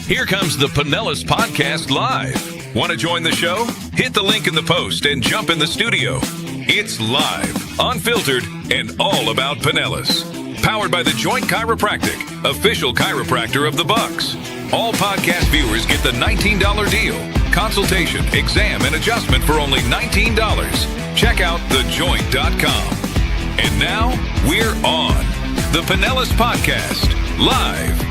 Here comes the Pinellas Podcast Live. Want to join the show? Hit the link in the post and jump in the studio. It's live, unfiltered, and all about Pinellas. Powered by the Joint Chiropractic, official chiropractor of the Bucks. All podcast viewers get the $19 deal. Consultation, exam, and adjustment for only $19. Check out thejoint.com. And now, we're on the Pinellas Podcast, live.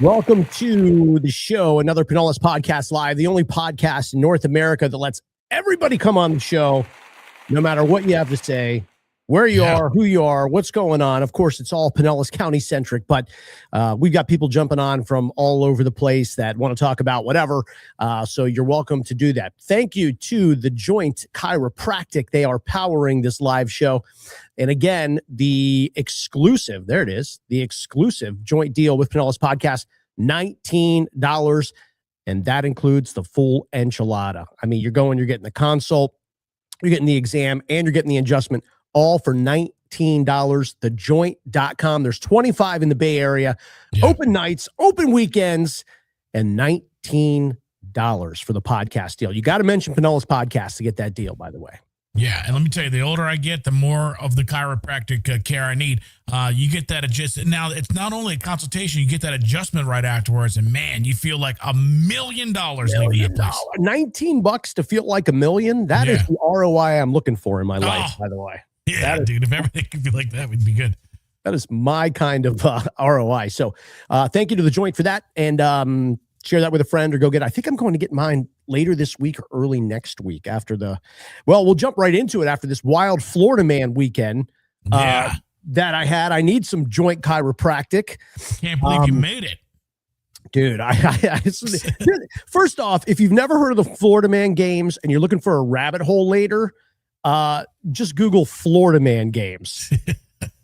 Welcome to the show, another Pinellas Podcast Live, the only podcast in North America that lets everybody come on the show, no matter what you have to say, where you are, who you are, what's going on. Of course, it's all Pinellas County centric, but we've got people jumping on from all over the place that want to talk about whatever. So you're welcome to do that. Thank you to the Joint Chiropractic. They are powering this live show. And again, the exclusive, there it is, the exclusive joint deal with Pinellas Podcast, $19. And that includes the full enchilada. I mean, you're getting the consult, you're getting the exam, and you're getting the adjustment, all for $19. Thejoint.com. There's 25 in the Bay Area, open nights, open weekends, and $19 for the podcast deal. You got to mention Pinellas Podcast to get that deal, by the way. Yeah, and let me tell you, the older I get, the more of the chiropractic care I need. You get that adjustment. Now, it's not only a consultation, you get that adjustment right afterwards, and man, you feel like $1 million leaving your place. $19 to feel like $1 million? That is the ROI I'm looking for in my life, by the way. Yeah, dude, if everything could be like that, we'd be good. That is my kind of ROI. So thank you to the Joint for that, and share that with a friend or go get it. I think I'm going to get mine later this week or early next week after we'll jump right into it after this wild Florida man weekend that I had. I need some Joint Chiropractic. Can't believe you made it. Dude, first off, if you've never heard of the Florida Man games and you're looking for a rabbit hole later, just Google Florida Man games.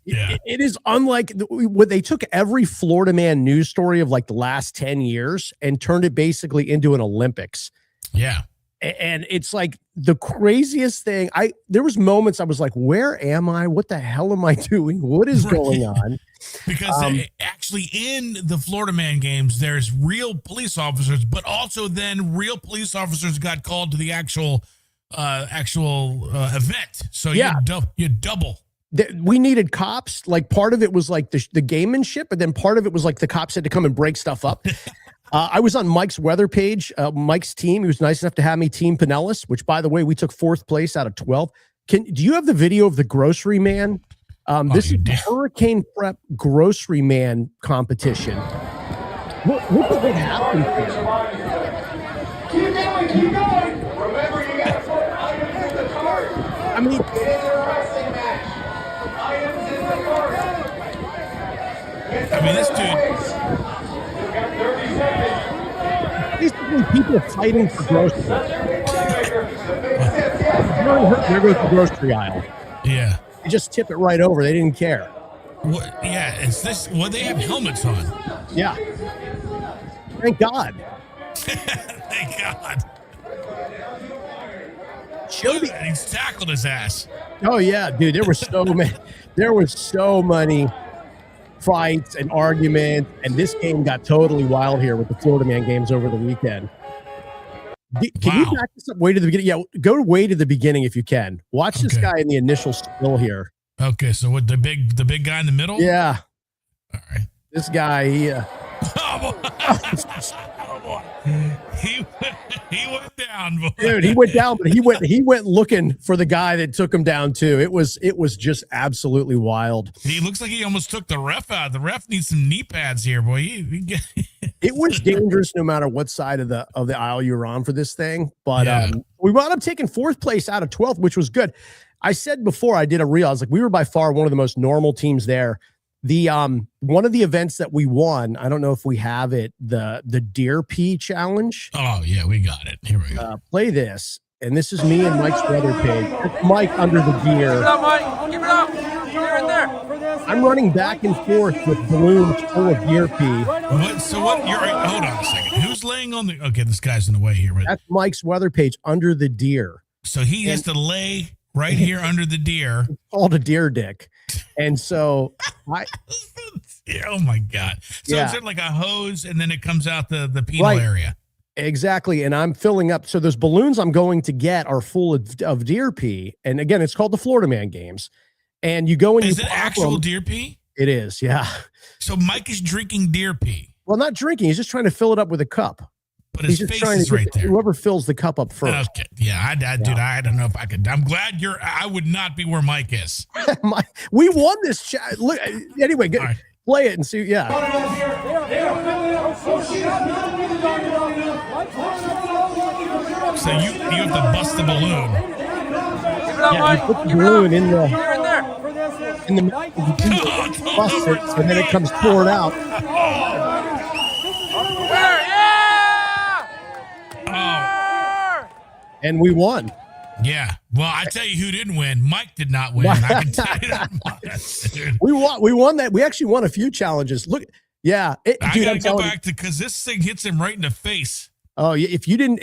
It is unlike what they took every Florida Man news story of like the last 10 years and turned it basically into an Olympics. Yeah. And it's like the craziest thing. There was moments I was like, where am I? What the hell am I doing? What is going on? Because actually in the Florida Man games, there's real police officers, but also then real police officers got called to the actual event. So you double. We needed cops. Like part of it was like the gamemanship, but then part of it was like the cops had to come and break stuff up. I was on Mike's weather page, Mike's team. He was nice enough to have me team Pinellas, which by the way, we took 4th place out of 12. Do you have the video of the grocery man? This is the Hurricane Prep Grocery Man competition. What did happen here? Keep going. Remember, you got to put items in the cart. I mean, it is a wrestling match. Items in the cart. This dude. You've got 30 seconds. Basically, people fighting for groceries. There goes the grocery aisle. Yeah. They just tip it right over. They didn't care. What? Yeah, it's this. Well, they have helmets on. Yeah. Thank God. Thank God. He's tackled his ass. Oh yeah, dude. There was so many fights and arguments, and this game got totally wild here with the Florida Man games over the weekend. Can you back this up way to the beginning? Yeah, go way to the beginning if you can. Watch this guy in the initial still here. Okay, so what the big guy in the middle? Yeah. All right. This guy, he went down, boy. Dude, he went down, but he went looking for the guy that took him down too. It was just absolutely wild. He looks like he almost took the ref out. The ref needs some knee pads here, boy. It was dangerous no matter what side of the aisle you were on for this thing. But we wound up taking 4th place out of 12th, which was good. I said before I did a reel, I was like, we were by far one of the most normal teams there. The one of the events that we won, I don't know if we have it, the Deer Pea Challenge. Oh yeah, we got it. Here we go. Play this, and this is me and Mike's weather page. That's Mike under the gear. Give it up, Mike. Give it up. You're right there. I'm running back and forth with balloons full of deer pea. Hold on a second. Who's laying on the? Okay, this guy's in the way here. Right? That's Mike's weather page under the deer. So he has to lay right here under the deer. It's called a deer dick. And so Yeah, oh my God. So Yeah. is it like a hose and then it comes out the penal area? Exactly. And I'm filling up. So those balloons I'm going to get are full of deer pee. And again, it's called the Florida Man Games. And you go and Is you it pop actual them. deer pee? It is, yeah. So Mike is drinking deer pee. Well, not drinking. He's just trying to fill it up with a cup. But his He's just face trying is to right get there. whoever fills the cup up first. Okay. Yeah, dude, I don't know if I could. I'm glad I would not be where Mike is. We won this. Look, anyway, Right. play it and see. Yeah. So you have to bust the balloon. Yeah, you put the balloon in the You're in there. bust it, and then it comes poured out. Oh, And we won. yeah. Well, I tell you who didn't win. Mike did not win. I can tell you that much, dude. We won that. We actually won a few challenges. Look, yeah, I dude, gotta I'm go telling back to because this thing hits him right in the face. Oh, if you didn't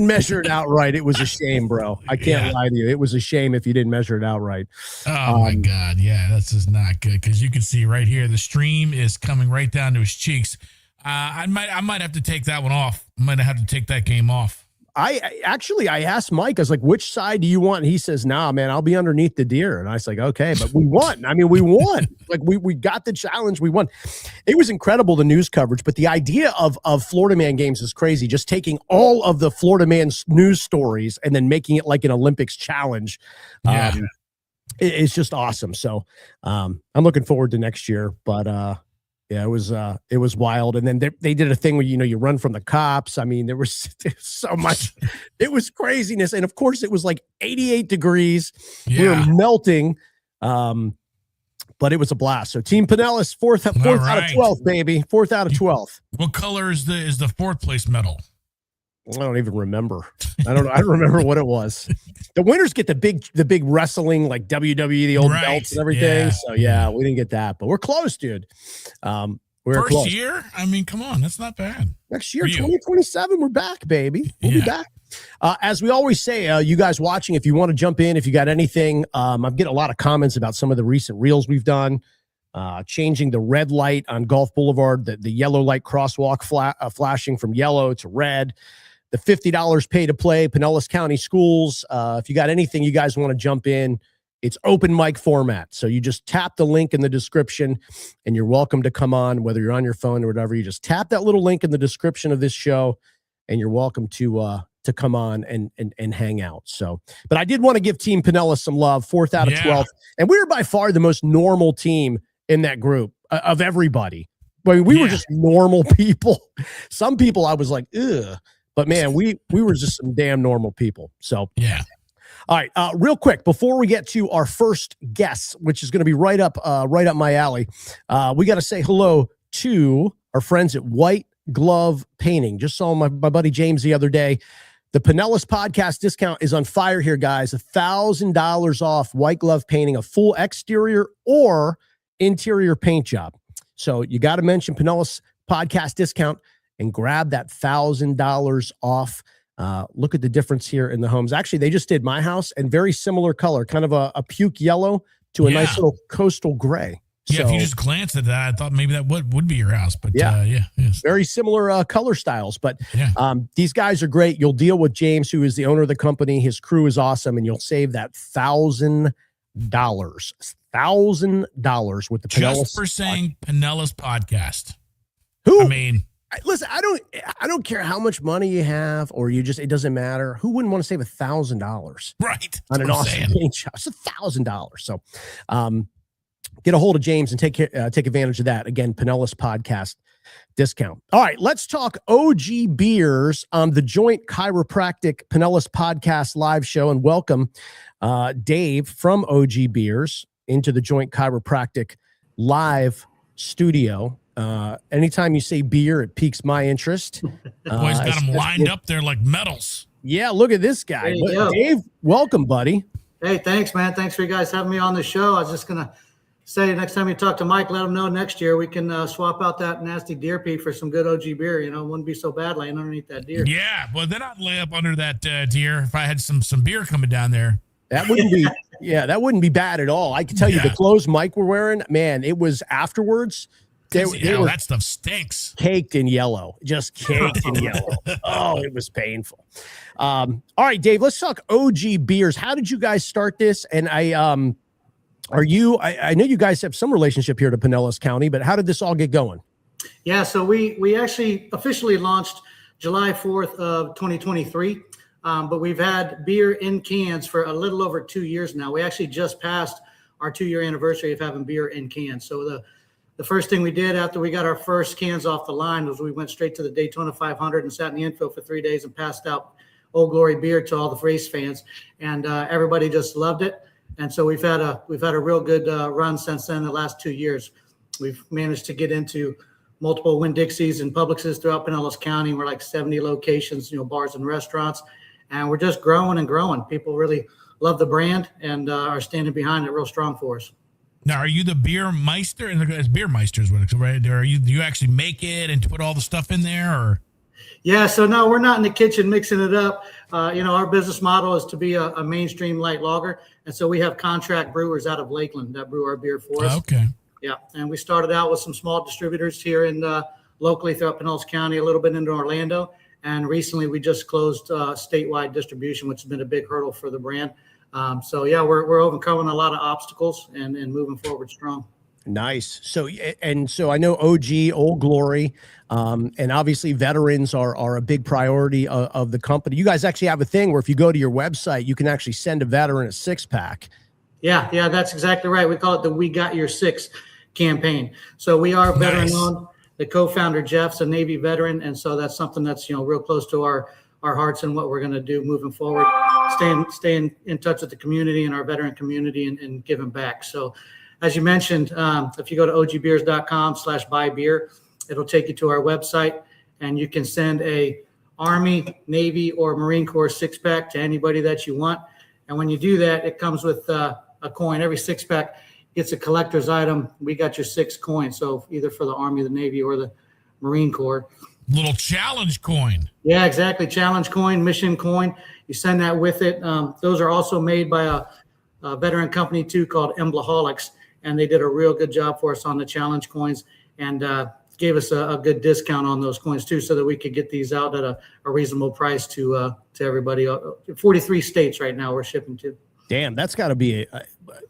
measure it out right, it was a shame, bro. I can't lie to you. It was a shame if you didn't measure it out right. Oh my God. Yeah, that's just not good. Cause you can see right here, the stream is coming right down to his cheeks. I might have to take that one off. I might have to take that game off. I asked Mike, I was like, which side do you want? And he says, nah, man, I'll be underneath the deer. And I was like, okay, but we won. I mean, we won. Like we got the challenge. We won. It was incredible, the news coverage, but the idea of Florida Man Games is crazy. Just taking all of the Florida Man's news stories and then making it like an Olympics challenge. Yeah. It's just awesome. So I'm looking forward to next year, but yeah, it was wild. And then they did a thing where, you run from the cops. I mean, there was so much, it was craziness. And of course it was like 88 degrees. Yeah. We were melting. But it was a blast. So Team Pinellas, fourth out of 12, baby. 4th out of 12. What color is the 4th place medal? I don't even remember. I don't remember what it was. The winners get the big wrestling, like WWE, the old belts and everything. Yeah. So yeah, we didn't get that, but we're close, dude. We're First close. year? I mean, come on, that's not bad. Next year, 2027, we're back, baby. We'll be back. As we always say, you guys watching, if you want to jump in, if you got anything, I'm getting a lot of comments about some of the recent reels we've done. Changing the red light on Gulf Boulevard, the yellow light crosswalk flashing from yellow to red. The $50 pay to play, Pinellas County Schools. If you got anything you guys want to jump in, it's open mic format. So you just tap the link in the description and you're welcome to come on, whether you're on your phone or whatever. You just tap that little link in the description of this show and you're welcome to come on and hang out. So, but I did want to give Team Pinellas some love, 4th out of 12. And we were by far the most normal team in that group of everybody. I mean, we were just normal people. Some people I was like, ugh. But man, we were just some damn normal people. So yeah. All right, real quick before we get to our first guest, which is going to be right up my alley, we got to say hello to our friends at White Glove Painting. Just saw my buddy James the other day. The Pinellas podcast discount is on fire here, guys. $1,000 off White Glove Painting, a full exterior or interior paint job. So you got to mention Pinellas podcast discount and grab that $1,000 off. Look at the difference here in the homes. Actually, they just did my house and very similar color, kind of a puke yellow to a nice little coastal gray. Yeah, So, if you just glanced at that, I thought maybe that would be your house. But yes. Very similar color styles. But these guys are great. You'll deal with James, who is the owner of the company. His crew is awesome, and you'll save that $1,000. $1,000 with the Pinellas. Just for saying Pinellas podcast. Who? I mean, listen, I don't care how much money you have, or it doesn't matter. Who wouldn't want to save $1,000 right on an awesome paint job? It's $1,000. So, get a hold of James and take advantage of that. Again, Pinellas podcast discount. All right, let's talk OG Beers on the Joint Chiropractic Pinellas podcast live show, and welcome Dave from OG Beers into the Joint Chiropractic live studio. Anytime you say beer, it piques my interest. Boys got them lined up there like medals. Yeah, look at this guy. Dave, welcome, buddy. Hey, thanks, man. Thanks for you guys having me on the show. I was just going to say next time you talk to Mike, let him know next year we can swap out that nasty deer pee for some good OG beer. It wouldn't be so bad laying underneath that deer. Yeah, well, then I'd lay up under that deer if I had some beer coming down there. That wouldn't be, that wouldn't be bad at all. I can tell you the clothes Mike were wearing, man, it was afterwards. They were that stuff stinks. Caked in yellow, just caked in yellow. Oh, it was painful. All right, Dave, let's talk OG beers. How did you guys start this? And I know you guys have some relationship here to Pinellas County, but how did this all get going? Yeah, so we actually officially launched July 4th of 2023, but we've had beer in cans for a little over 2 years now. We actually just passed our 2-year anniversary of having beer in cans. So the first thing we did after we got our first cans off the line was we went straight to the Daytona 500 and sat in the infield for 3 days and passed out Old Glory beer to all the race fans, and everybody just loved it. And so we've had a real good run since then. The last 2 years, we've managed to get into multiple Winn-Dixies and Publixes throughout Pinellas County. We're like 70 locations, bars and restaurants, and we're just growing and growing. People really love the brand and are standing behind it real strong for us. Now, are you the beer meister? And it's beer meisters, right? Do you actually make it and put all the stuff in there, or? Yeah, so no, we're not in the kitchen mixing it up. Our business model is to be a mainstream light lager, and so we have contract brewers out of Lakeland that brew our beer for us. Okay. Yeah, and we started out with some small distributors here in locally throughout Pinellas County, a little bit into Orlando, and recently we just closed statewide distribution, which has been a big hurdle for the brand. We're overcoming a lot of obstacles and moving forward strong. Nice. So I know OG, Old Glory, and obviously veterans are a big priority of the company. You guys actually have a thing where if you go to your website, you can actually send a veteran a 6-pack. Yeah, that's exactly right. We call it the We Got Your Six campaign. So we are veteran owned. The co-founder, Jeff's a Navy veteran, and so that's something that's real close to our hearts and what we're going to do moving forward. Staying in touch with the community and our veteran community and giving back. So, as you mentioned, if you go to ogbeers.com/buy beer, it'll take you to our website, and you can send a Army, Navy, or Marine Corps 6-pack to anybody that you want. And when you do that, it comes with a coin. Every 6-pack gets a collector's item. We got your 6 coins, so either for the Army, the Navy, or the Marine Corps. Little challenge coin. Yeah, exactly. Challenge coin, mission coin. You send that with it. Those are also made by a veteran company too called Emblaholics, and they did a real good job for us on the challenge coins and gave us a good discount on those coins too, so that we could get these out at a reasonable price to everybody. 43 states right now we're shipping to. Damn, that's got to be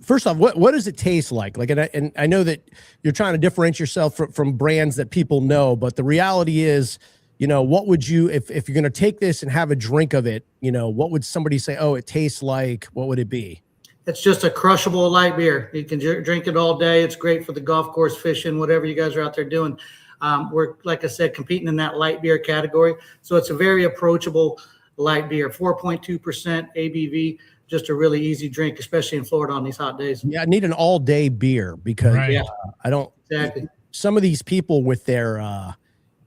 first off, what does it taste like? And I know that you're trying to differentiate yourself from brands that people know, but the reality is, what would you, if you're going to take this and have a drink of it, what would somebody say? Oh, it tastes like, what would it be? It's just a crushable light beer. You can drink it all day. It's great for the golf course, fishing, whatever you guys are out there doing. We're, like I said, competing in that light beer category. So it's a very approachable light beer, 4.2% ABV. Just a really easy drink, especially in Florida on these hot days. Yeah, I need an all-day beer because I don't. Exactly. Some of these people with their,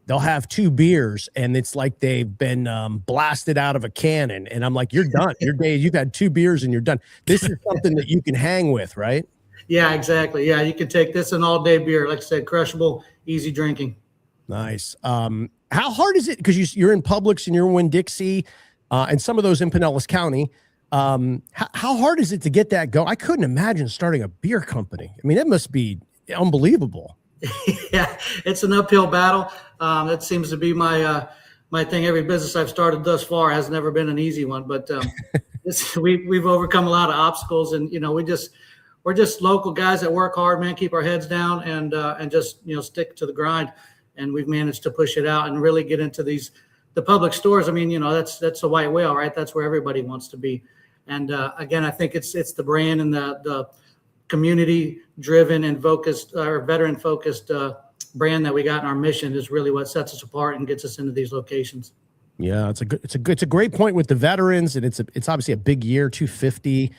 they'll have 2 beers and it's like they've been blasted out of a cannon. And I'm like, you're done. You've had 2 beers and you're done. This is something that you can hang with, right? Yeah, exactly. Yeah, you can take this an all-day beer. Like I said, crushable, easy drinking. Nice. How hard is it? Because you're in Publix and you're in Winn-Dixie and some of those in Pinellas County. How hard is it to get that go? I couldn't imagine starting a beer company. I mean, it must be unbelievable. Yeah, it's an uphill battle. That seems to be my thing. Every business I've started thus far has never been an easy one, but we've overcome a lot of obstacles, and we're just local guys that work hard, man, keep our heads down and just stick to the grind, and we've managed to push it out and really get into the public stores. I mean, that's a white whale, right? That's where everybody wants to be. And again, I think it's the brand and the community-driven and focused or veteran-focused brand that we got in our mission is really what sets us apart and gets us into these locations. Yeah, it's a great point with the veterans, and it's obviously a big year, 250.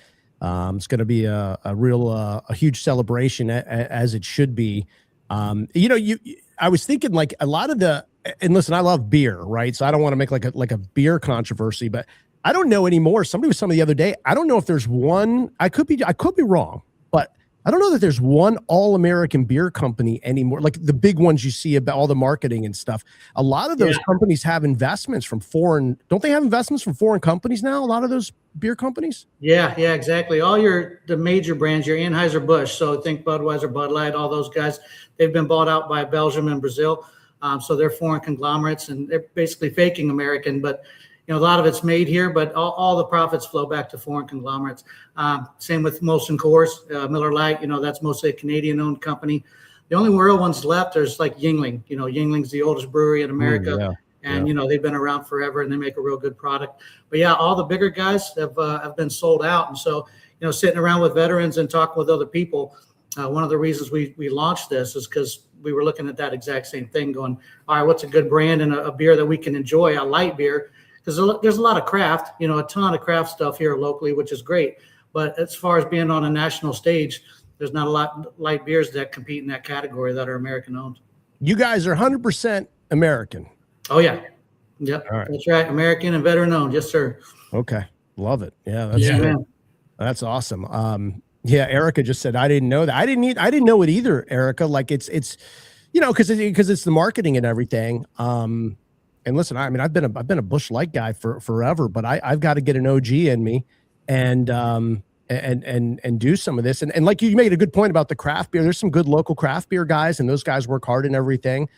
It's going to be a huge celebration as it should be. I was thinking like a lot of and listen, I love beer, right? So I don't want to make like a beer controversy, but I don't know anymore. Somebody was telling me the other day, I don't know if there's one, I could be wrong, but I don't know that there's one all-American beer company anymore, like the big ones you see about all the marketing and stuff. A lot of those companies have investments from foreign. Don't they have investments from foreign companies now? A lot of those beer companies. Yeah, exactly. All the major brands, your Anheuser-Busch. So think Budweiser, Bud Light, all those guys. They've been bought out by Belgium and Brazil. So they're foreign conglomerates, and they're basically faking American, but a lot of it's made here, but all the profits flow back to foreign conglomerates. Same with Molson Coors, Miller Lite. That's mostly a Canadian-owned company. The only real ones left there's like Yuengling. Yuengling's the oldest brewery in America, and they've been around forever, and they make a real good product. But yeah, all the bigger guys have been sold out, and so sitting around with veterans and talking with other people. One of the reasons we launched this is because we were looking at that exact same thing, going, all right, what's a good brand and a beer that we can enjoy, a light beer. Because there's a lot of craft, a ton of craft stuff here locally, which is great. But as far as being on a national stage, there's not a lot of light beers that compete in that category that are American owned. You guys are 100% American. Oh, yeah. Yep. All right. That's right. American and veteran owned. Yes, sir. Okay. Love it. Yeah. That's good. That's awesome. Yeah. Erica just said, I didn't know that. I didn't know it either, Erica. Like it's because it's the marketing and everything. And listen, I mean, I've been a Busch Light guy for forever, but I've got to get an OG in me and do some of this. And like you made a good point about the craft beer. There's some good local craft beer guys, and those guys work hard and everything.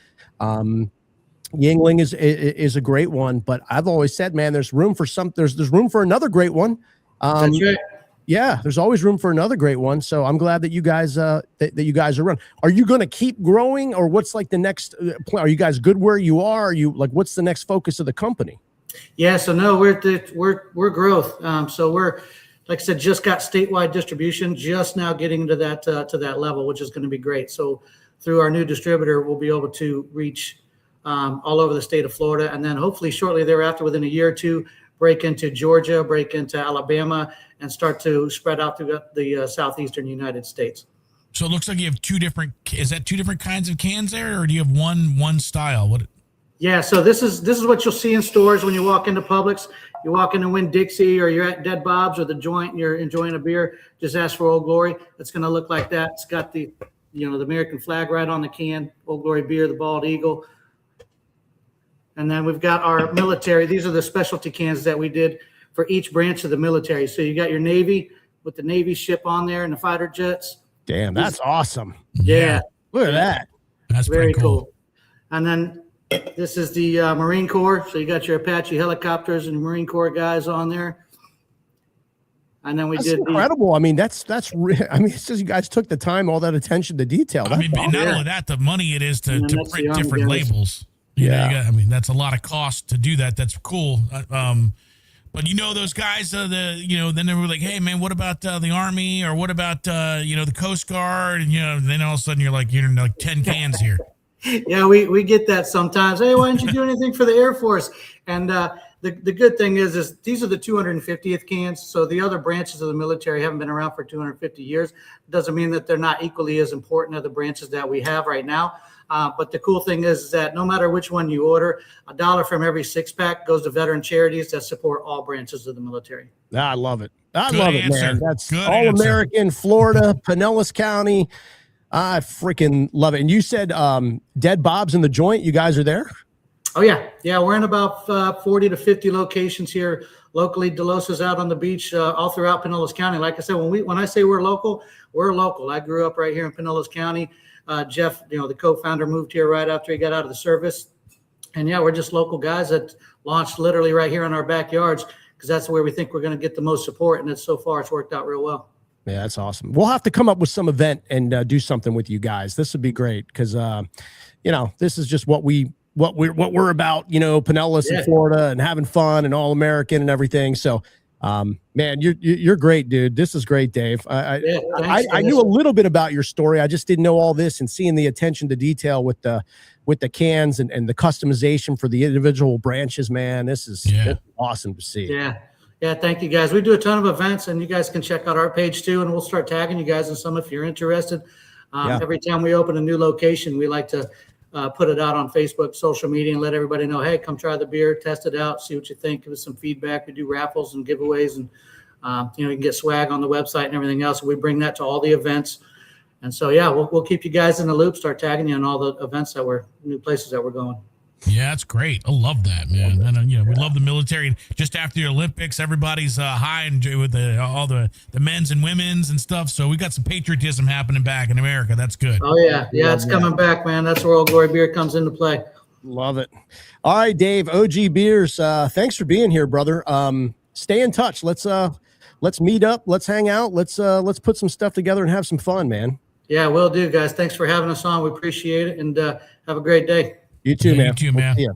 Yuengling is a great one, but I've always said, man, there's room for there's room for another great one. That's right. Yeah, there's always room for another great one. So I'm glad that you guys that you guys are running. Are you going to keep growing, or what's like the next plan? Are you guys good where you are? Are you like, what's the next focus of the company? Yeah, so no, we're growth. So we're, like I said, just got statewide distribution, just now getting to that level, which is going to be great. So through our new distributor, we'll be able to reach all over the state of Florida, and then hopefully shortly thereafter, within a year or two, break into Georgia, break into Alabama, and start to spread out through the southeastern United States. So it looks like you have two different kinds of cans there, or do you have one style? What? Yeah, so this is what you'll see in stores when you walk into Publix. You walk into Winn-Dixie, or you're at Dead Bob's or the Joint, and you're enjoying a beer, just ask for Old Glory. It's going to look like that. It's got the the American flag right on the can, Old Glory beer, the bald eagle. And then we've got our military. These are the specialty cans that we did for each branch of the military. So you got your Navy with the Navy ship on there and the fighter jets. Damn, that's awesome. Yeah. Look at that. That's very pretty cool. And then this is the Marine Corps. So you got your Apache helicopters and Marine Corps guys on there. And then that's incredible. I mean, it says you guys took the time, all that attention to detail. I mean, not only that, the money it is to print different labels. That's a lot of cost to do that. That's cool. But those guys, then they were like, hey man, what about the Army, or what about the Coast Guard? And then all of a sudden you're like 10 cans here. Yeah, we get that sometimes. Hey, why didn't you do anything for the Air Force? And the good thing is these are the 250th cans. So the other branches of the military haven't been around for 250 years. It doesn't mean that they're not equally as important as the branches that we have right now. But the cool thing is that no matter which one you order, $1 from every 6-pack goes to veteran charities that support all branches of the military. I love it. I Good love answer. it, man. That's Good all answer. American, Florida, Pinellas County. I freaking love it. And you said Dead Bob's in the Joint. You guys are there? Oh, yeah. Yeah, we're in about 40 to 50 locations here locally. Delos is out on the beach all throughout Pinellas County. Like I said, when I say we're local, we're local. I grew up right here in Pinellas County. Jeff, the co-founder, moved here right after he got out of the service. And yeah, we're just local guys that launched literally right here in our backyards, because that's where we think we're going to get the most support. And so far, it's worked out real well. Yeah, that's awesome. We'll have to come up with some event and do something with you guys. This would be great, because this is just what we're about. Pinellas and Florida, and having fun, and all American and everything. So, man, you're great, dude. This is great, Dave. I knew a little bit about your story. I just didn't know all this, and seeing the attention to detail with the cans and the customization for the individual branches, man, this is awesome to see. Yeah, thank you guys. We do a ton of events, and you guys can check out our page too, and we'll start tagging you guys in some if you're interested. Every time we open a new location, we like to put it out on Facebook, social media, and let everybody know, hey, come try the beer, test it out, see what you think, give us some feedback. We do raffles and giveaways, and you can get swag on the website and everything else. We bring that to all the events. And so, yeah, we'll keep you guys in the loop, start tagging you on all the events new places that we're going. Yeah, that's great. I love that, man. And we love the military. And just after the Olympics, everybody's high and with all the men's and women's and stuff. So we got some patriotism happening back in America. That's good. Oh yeah, it's coming back, man. That's where Old Glory Beer comes into play. Love it. All right, Dave, OG Beers. Thanks for being here, brother. Stay in touch. Let's meet up. Let's hang out. Let's put some stuff together and have some fun, man. Yeah, will do, guys. Thanks for having us on. We appreciate it, and have a great day. You too, man. You too, man. You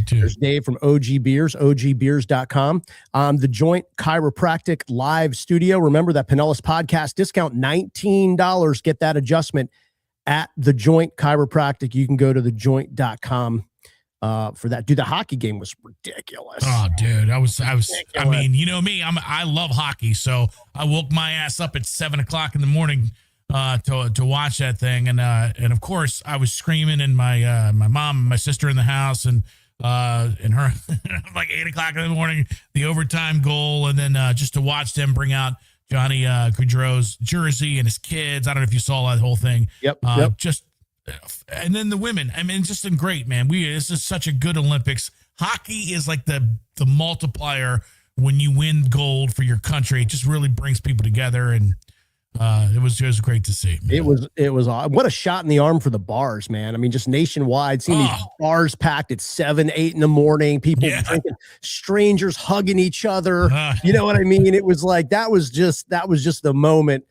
too. There's Dave from OG Beers, ogbeers.com. The Joint Chiropractic Live Studio. Remember that Pinellas podcast discount, $19. Get that adjustment at the Joint Chiropractic. You can go to thejoint.com for that. Dude, the hockey game was ridiculous. Oh, dude, I was. I mean, you know me. I love hockey, so I woke my ass up at 7:00 in the morning to watch that thing, and of course I was screaming, and my mom and my sister in the house, and her like 8:00 in the morning, the overtime goal, and then just to watch them bring out Johnny Gaudreau's jersey and his kids. I don't know if you saw that whole thing. Yep. Just and then the women. I mean, it's just been great, man. This is such a good Olympics. Hockey is like the multiplier when you win gold for your country. It just really brings people together, and it was great to see, man. It was what a shot in the arm for the bars, man. I mean, just nationwide, seeing these bars packed at 7, 8 in the morning, people drinking, strangers hugging each other. You know what I mean? It was like that was just the moment.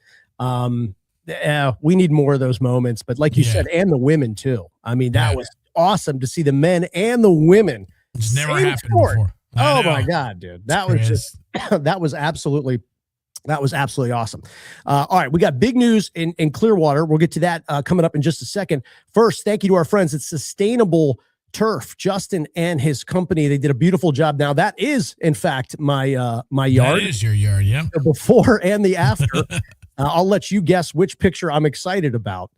We need more of those moments, but like you said, and the women too. I mean, that was awesome to see the men and the women. It's never happened before. Oh my God, dude. That was absolutely awesome. All right. We got big news in Clearwater. We'll get to that coming up in just a second. First, thank you to our friends at Sustainable Turf. Justin and his company, they did a beautiful job. Now that is, in fact, my yard. That is your yard, yeah. The before and the after. I'll let you guess which picture I'm excited about.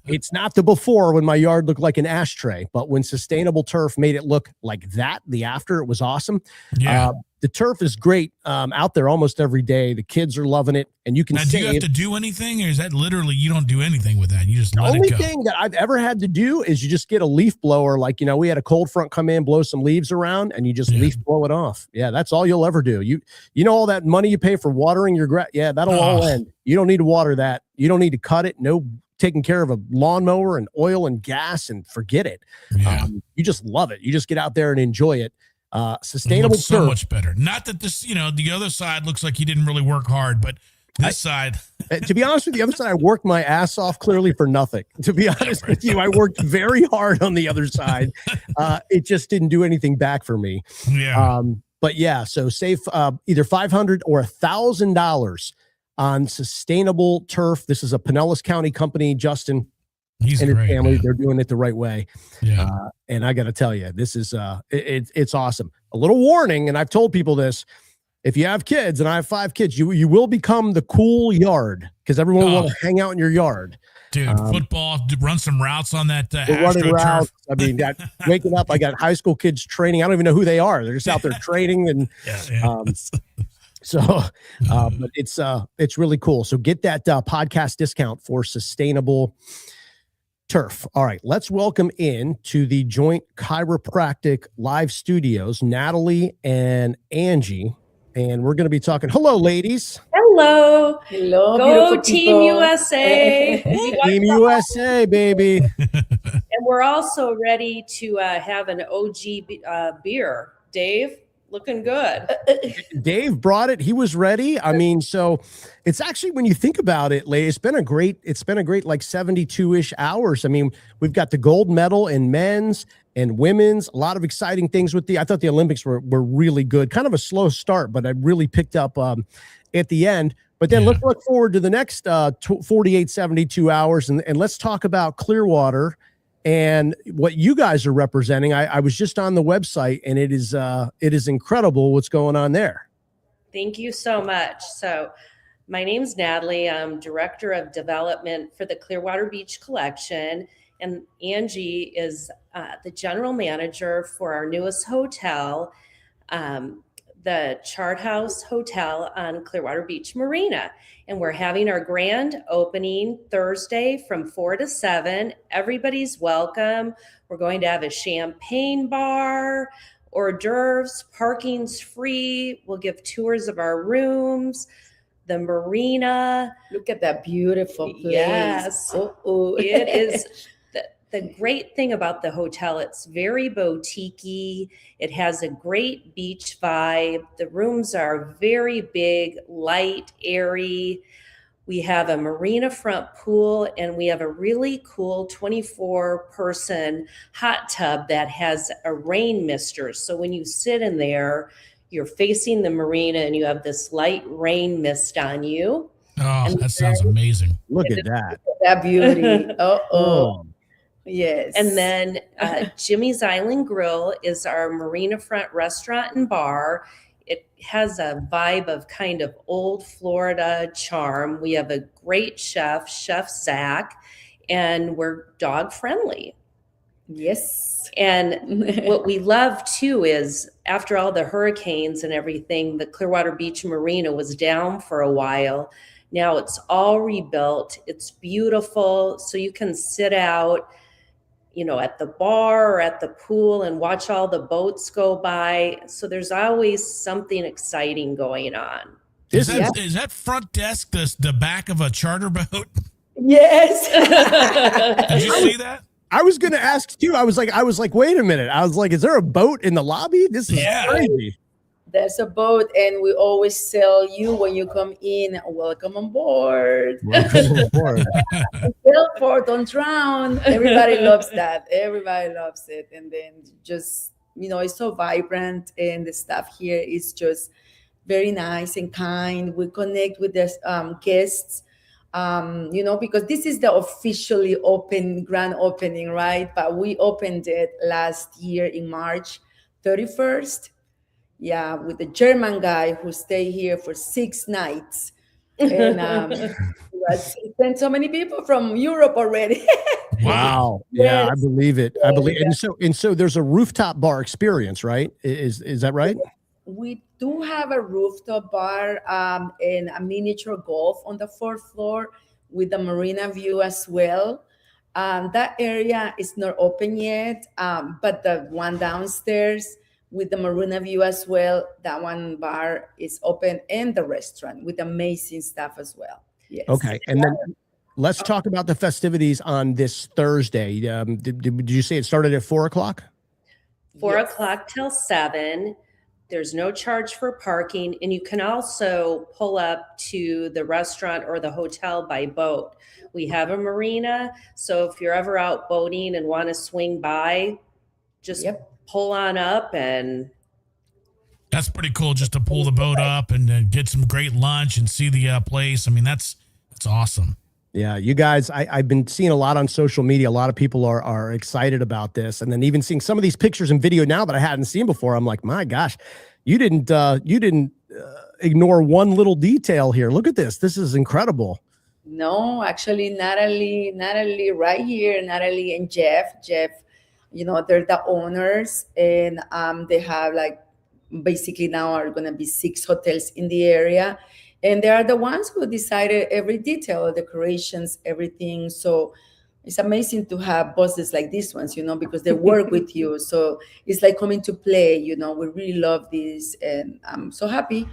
It's not the before when my yard looked like an ashtray, but when Sustainable Turf made it look like that, the after, it was awesome. Yeah. The turf is great out there almost every day. The kids are loving it, and you can now, do you have to do anything, or is that literally you don't do anything with that? You just let it go? The only thing that I've ever had to do is you just get a leaf blower. Like, we had a cold front come in, blow some leaves around, and you just leaf blow it off. Yeah, that's all you'll ever do. You know all that money you pay for watering your grass? Yeah, that'll all end. You don't need to water that. You don't need to cut it. No taking care of a lawnmower and oil and gas, and forget it. Yeah. You just love it. You just get out there and enjoy it. Sustainable turf. So much better. Not that this, the other side looks like you didn't really work hard, but this side. To be honest with you, the other side, I worked my ass off clearly for nothing. To be honest with you, I worked very hard on the other side. It just didn't do anything back for me. Yeah. But yeah, so save either $500 or $1,000 on Sustainable Turf. This is a Pinellas County company. Justin He's and his great, family, man. They're doing it the right way. Yeah. And I got to tell you, this is it's awesome. A little warning, and I've told people this: if you have kids, and I have 5 kids, you will become the cool yard because everyone will want to hang out in your yard. Dude, football, run some routes on that running routes. I mean, waking up, I got high school kids training. I don't even know who they are. They're just out there training, and but it's really cool. So get that podcast discount for Sustainable Turf. All right, let's welcome in to the Joint Chiropractic Live Studios, Natalie and Angie, and we're going to be talking. Hello, ladies. Hello. Go Team USA. Team USA, baby. And we're also ready to have an OG beer. Dave, looking good. Dave brought it. He was ready. I mean, so it's actually, when you think about it, it's been a great like 72-ish hours. I mean, we've got the gold medal in men's and women's, a lot of exciting things I thought the Olympics were really good. Kind of a slow start, but I really picked up at the end. But then let's look forward to the next 48, 72 hours. And let's talk about Clearwater and what you guys are representing. I was just on the website, and it is incredible what's going on there. Thank you so much. So my name's Natalie. I'm Director of Development for the Clearwater Beach Collection. And Angie is the General Manager for our newest hotel. the Chart House Hotel on Clearwater Beach Marina. And we're having our grand opening Thursday from 4 to 7. Everybody's welcome. We're going to have a champagne bar, hors d'oeuvres, parking's free. We'll give tours of our rooms, the marina. Look at that beautiful place. Yes. It is. The great thing about the hotel, it's very boutique-y. It has a great beach vibe. The rooms are very big, light, airy. We have a marina front pool, and we have a really cool 24-person hot tub that has a rain mister. So when you sit in there, you're facing the marina and you have this light rain mist on you. Oh, And that sounds amazing. Look at that. That beauty. Oh, Yes. And then Jimmy's Island Grill is our marina front restaurant and bar. It has a vibe of kind of old Florida charm. We have a great chef, Chef Zach, and we're dog friendly. Yes. And what we love too is after all the hurricanes and everything, the Clearwater Beach Marina was down for a while. Now it's all rebuilt. It's beautiful. So you can sit out, you know, at the bar or at the pool and watch all the boats go by. So there's always something exciting going on. Is that front desk the back of a charter boat? Yes. Did you see that? I was going to ask too. I was like, wait a minute. I was like, is there a boat in the lobby? This is crazy. There's a boat, and we always tell you when you come in, welcome on board. Welcome aboard. Sail for, don't drown. Everybody loves that. Everybody loves it. And then just, you know, it's so vibrant, and the staff here is just very nice and kind. We connect with the guests, you know, because this is the officially open grand opening, right? But we opened it last year in March 31st. Yeah, with the German guy who stayed here for 6 nights. And we sent so many people from Europe already. Wow. Yeah, I believe it. I believe it. And so there's a rooftop bar experience, right? Is that right? We do have a rooftop bar and a miniature golf on the 4th floor with the marina view as well. That area is not open yet, but the one downstairs with the marina view as well, that one bar is open, and the restaurant with amazing stuff as well. Yes. Okay. And then let's talk about the festivities on this Thursday. Did you say it started at 4:00? 4:00 till 7. There's no charge for parking, and you can also pull up to the restaurant or the hotel by boat. We have a marina, so if you're ever out boating and want to swing by, just pull on up. And that's pretty cool, just to pull the boat up and get some great lunch and see the place. I mean, that's awesome. Yeah, you guys, I've been seeing a lot on social media. A lot of people are excited about this, and then even seeing some of these pictures and video now that I hadn't seen before. I'm like, my gosh, you didn't ignore one little detail here. Look at this. This is incredible. No, actually, Natalie right here, Natalie and Jeff, you know, they're the owners, and they have like basically now are going to be 6 hotels in the area. And they are the ones who decided every detail, decorations, everything. So it's amazing to have bosses like these ones, you know, because they work with you. So it's like coming to play, you know. We really love this, and I'm so happy.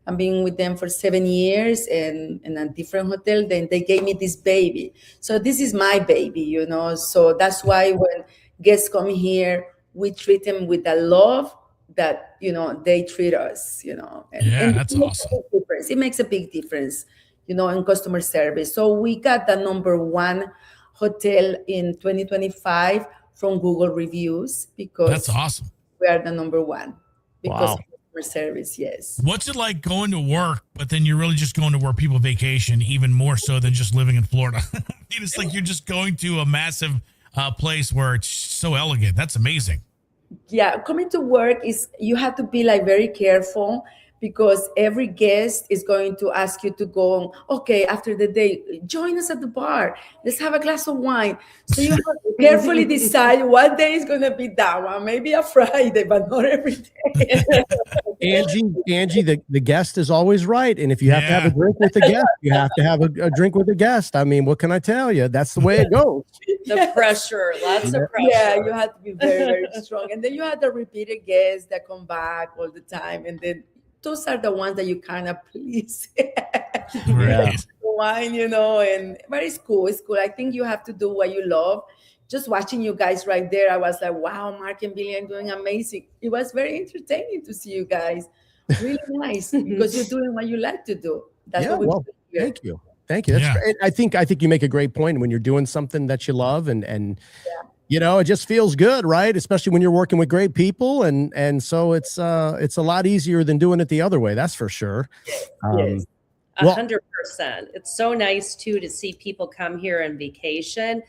I've been with them for 7 years and in a different hotel. Then they gave me this baby. So this is my baby, you know. So that's why when guests come here, we treat them with the love that, you know, they treat us, you know. And that's awesome. It makes a big difference, you know, in customer service. So we got the #1 hotel in 2025 from Google reviews, because that's awesome. We are the #1 because wow. Service, yes. What's it like going to work, but then you're really just going to where people vacation, even more so than just living in Florida? I mean, it's like you're just going to a massive place where it's so elegant. That's amazing. Yeah, coming to work is, you have to be like very careful, because every guest is going to ask you to go, okay, after the day, join us at the bar. Let's have a glass of wine. So you have to carefully decide what day is going to be that one. Maybe a Friday, but not every day. Angie, the guest is always right. And if you have to have a drink with the guest, you have to have a drink with the guest. I mean, what can I tell you? That's the way it goes. The pressure, lots of pressure. Yeah, you have to be very, very strong. And then you have the repeated guests that come back all the time. And then those are the ones that you kind of please. Right. Wine, but it's cool. It's cool. I think you have to do what you love. Just watching you guys right there, I was like, wow, Mark and Billy are doing amazing. It was very entertaining to see you guys. Really nice, because you're doing what you like to do. That's what we do here. Thank you. That's great. I think you make a great point when you're doing something that you love and it just feels good, right? Especially when you're working with great people, and so it's a lot easier than doing it the other way. That's for sure. Yes. 100%. It's so nice too to see people come here on vacation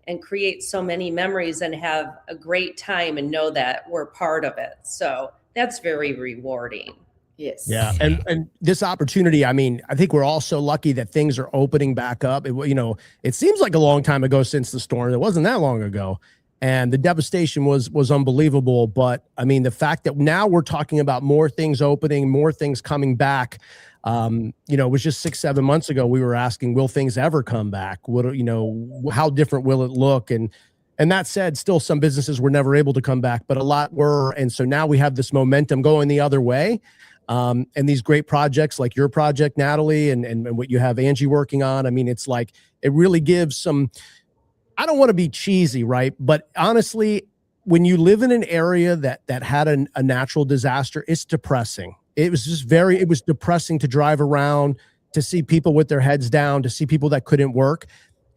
and create so many memories and have a great time and know that we're part of it. So that's very rewarding. Yes. Yeah. And this opportunity, I mean, I think we're all so lucky that things are opening back up. It seems like a long time ago since the storm. It wasn't that long ago. And the devastation was unbelievable. But I mean, the fact that now we're talking about more things opening, more things coming back. It was just 6-7 months ago, we were asking, will things ever come back? How different will it look? And that said, still some businesses were never able to come back, but a lot were. And so now we have this momentum going the other way. And these great projects like your project, Natalie, and what you have Angie working on. I mean, it's like, it really gives some, I don't want to be cheesy, right? But honestly, when you live in an area that had a natural disaster, it's depressing. It was depressing to drive around, to see people with their heads down, to see people that couldn't work.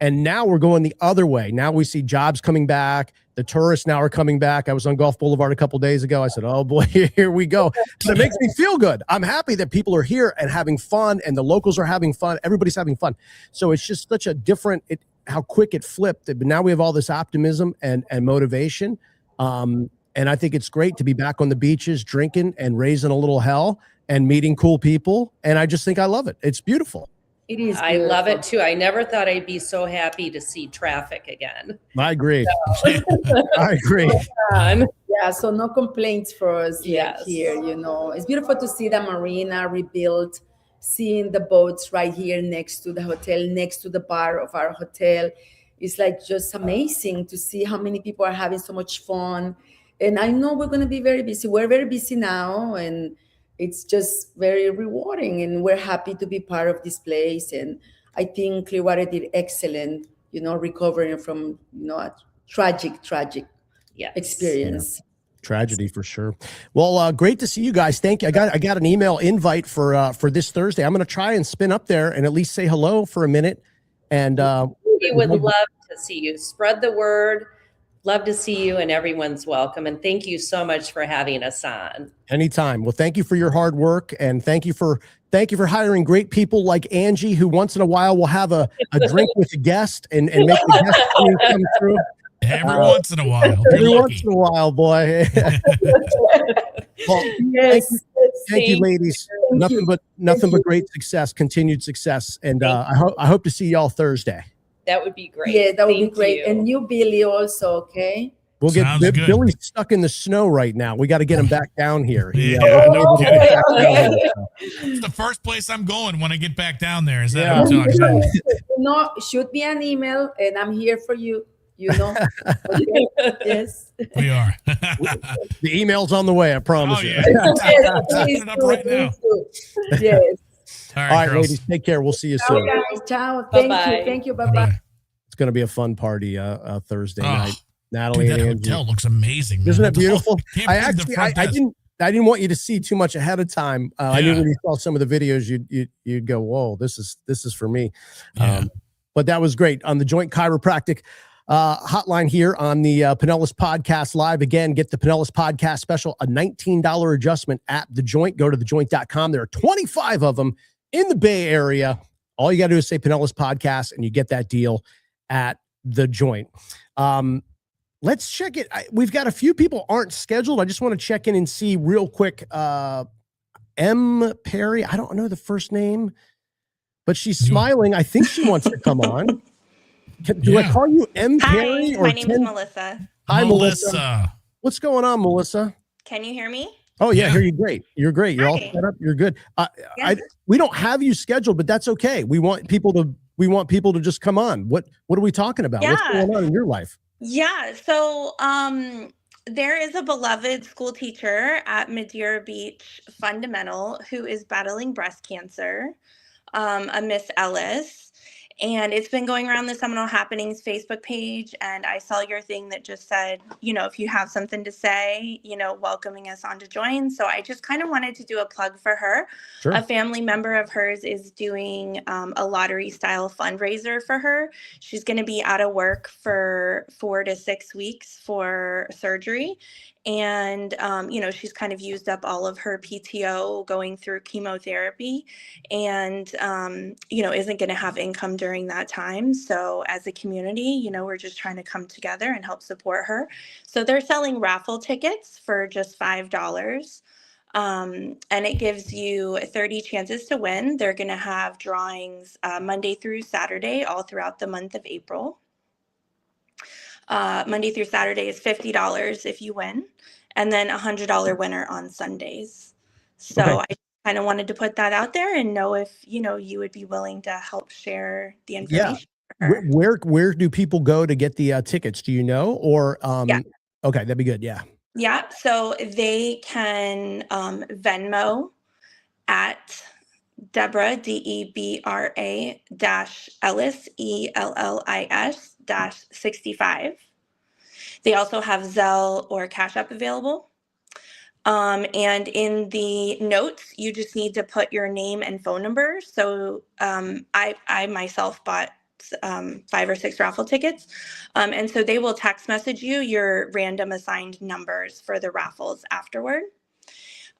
And now we're going the other way. Now we see jobs coming back. The tourists now are coming back. I was on Gulf Boulevard a couple of days ago. I said, oh boy, here we go. So it makes me feel good. I'm happy that people are here and having fun, and the locals are having fun. Everybody's having fun. So it's just such a different, how quick it flipped. But now we have all this optimism and motivation. And I think it's great to be back on the beaches, drinking and raising a little hell and meeting cool people. And I just think I love it. It's beautiful. It is. I love it too. I never thought I'd be so happy to see traffic again. I agree. I agree. Yeah, so no complaints for us here. It's beautiful to see the marina rebuilt, seeing the boats right here next to the hotel, next to the bar of our hotel. It's like just amazing to see how many people are having so much fun. And I know we're going to be very busy. We're very busy now, and it's just very rewarding. And we're happy to be part of this place. And I think Clearwater did excellent, recovering from, a tragic experience. Yeah. Tragedy for sure. Well, great to see you guys. Thank you. I got an email invite for this Thursday. I'm going to try and spin up there and at least say hello for a minute. And we would love to see you. Spread the word. Love to see you, and everyone's welcome. And thank you so much for having us on. Anytime. Well, thank you for your hard work, and thank you for hiring great people like Angie, who once in a while will have a drink with a guest and make the guest come through. Every once in a while. Every once in a while, boy. Well, yes. Thank you, ladies. Nothing but great success, continued success, and I hope to see y'all Thursday. That would be great. Yeah, that would be great. You. And you, Billy, also, okay? We'll get Sounds good. Billy's stuck in the snow right now. We got to get him back down here. It's the first place I'm going when I get back down there. Is that what I'm talking about? Shoot me an email, and I'm here for you. Okay? Yes. We are. The email's on the way, I promise you. Typing it up right now. Yes. All All right, right, ladies, take care. We'll see you Ciao, soon. guys. Ciao. Thank you. Bye-bye. It's going to be a fun party Thursday night. Dude, Natalie that and Angie. hotel looks amazing. Man. Isn't it beautiful? I didn't want you to see too much ahead of time. I knew when you saw some of the videos, you'd go, "Whoa, this is for me." Yeah. But that was great on the Joint Chiropractic hotline here on the Pinellas Podcast Live. Again, get the Pinellas Podcast special, a $19 adjustment at The Joint. Go to thejoint.com. There are 25 of them in the Bay Area. All you got to do is say Pinellas Podcast, and you get that deal at The Joint. Let's check it. We've got a few people aren't scheduled. I just want to check in and see real quick. M. Perry. I don't know the first name, but she's smiling. I think she wants to come on. Do I call you M. Perry? Hi, Or my name is Ken? Melissa. Hi, Melissa. What's going on, Melissa? Can you hear me? Oh yeah, hear you great. You're great. You're all Hi. set up. You're good. Yeah. We don't have you scheduled, but that's okay. We want people to just come on. What are we talking about? What's Yeah. going on in your life? Yeah. So there is a beloved school teacher at Madeira Beach Fundamental who is battling breast cancer, a Miss Ellis. And it's been going around the Seminole Happenings Facebook page. And I saw your thing that just said, if you have something to say, welcoming us on to join. So I just kind of wanted to do a plug for her. Sure. A family member of hers is doing a lottery style fundraiser for her. She's going to be out of work for 4 to 6 weeks for surgery. And, she's kind of used up all of her PTO going through chemotherapy and, isn't going to have income during that time. So as a community, we're just trying to come together and help support her. So they're selling raffle tickets for just $5. And it gives you 30 chances to win. They're going to have drawings Monday through Saturday all throughout the month of April. Monday through Saturday is $50 if you win, and then $100 winner on Sundays. So I kind of wanted to put that out there and know if you would be willing to help share the information. Yeah. Where do people go to get the tickets? Do you know? Or Yeah. Okay, that'd be good. Yeah. Yeah. So they can Venmo at Deborah DEBRA Ellis ELLIS -65. They also have Zelle or Cash App available. And in the notes, you just need to put your name and phone number. So I myself bought 5 or 6 raffle tickets. And so they will text message you your random assigned numbers for the raffles afterward.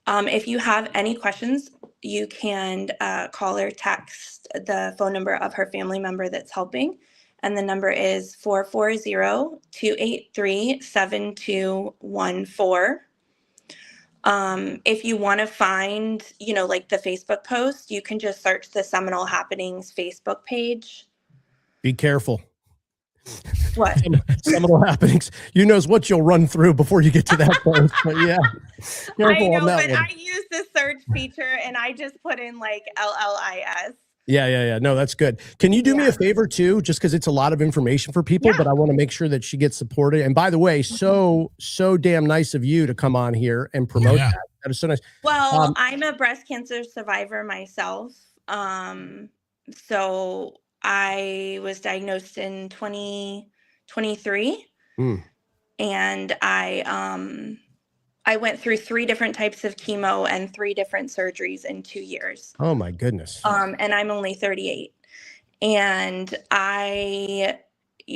If you have any questions, you can call or text the phone number of her family member that's helping. And the number is 440-283-7214. If you want to find, like the Facebook post, you can just search the Seminole Happenings Facebook page. Be careful. What? Seminole Happenings. You knows what you'll run through before you get to that point. But yeah. I know, but I use the search feature and I just put in like LLIS. Yeah. No, that's good. Can you do me a favor too? Just because it's a lot of information for people, but I want to make sure that she gets supported. And by the way, so damn nice of you to come on here and promote that. That is so nice. Well, I'm a breast cancer survivor myself. So I was diagnosed in 2023, and I went through 3 different types of chemo and 3 different surgeries in 2 years. Oh my goodness. And I'm only 38. And I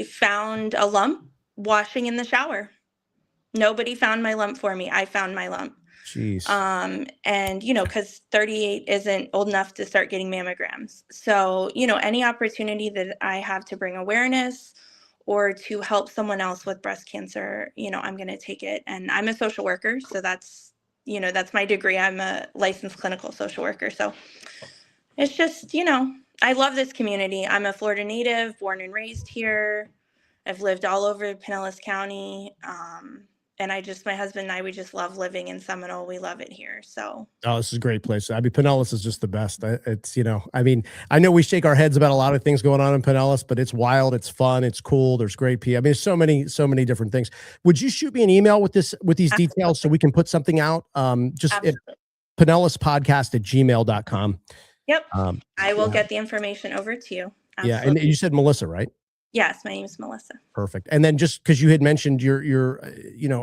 found a lump washing in the shower. Nobody found my lump for me. I found my lump. Jeez. And, because 38 isn't old enough to start getting mammograms. So, any opportunity that I have to bring awareness or to help someone else with breast cancer, I'm going to take it. And I'm a social worker. So that's my degree. I'm a licensed clinical social worker. So it's just, I love this community. I'm a Florida native, born and raised here. I've lived all over Pinellas County. And my husband and I, we just love living in Seminole. We love it here. So. Oh, this is a great place. I mean, Pinellas is just the best. It's, I know we shake our heads about a lot of things going on in Pinellas, but it's wild. It's fun. It's cool. There's great people. I mean, so many different things. Would you shoot me an email with these details so we can put something out? Just PinellasPodcast@gmail.com. Yep. I will get the information over to you. Absolutely. Yeah. And you said Melissa, right? Yes, my name is Melissa. Perfect. And then just because you had mentioned your,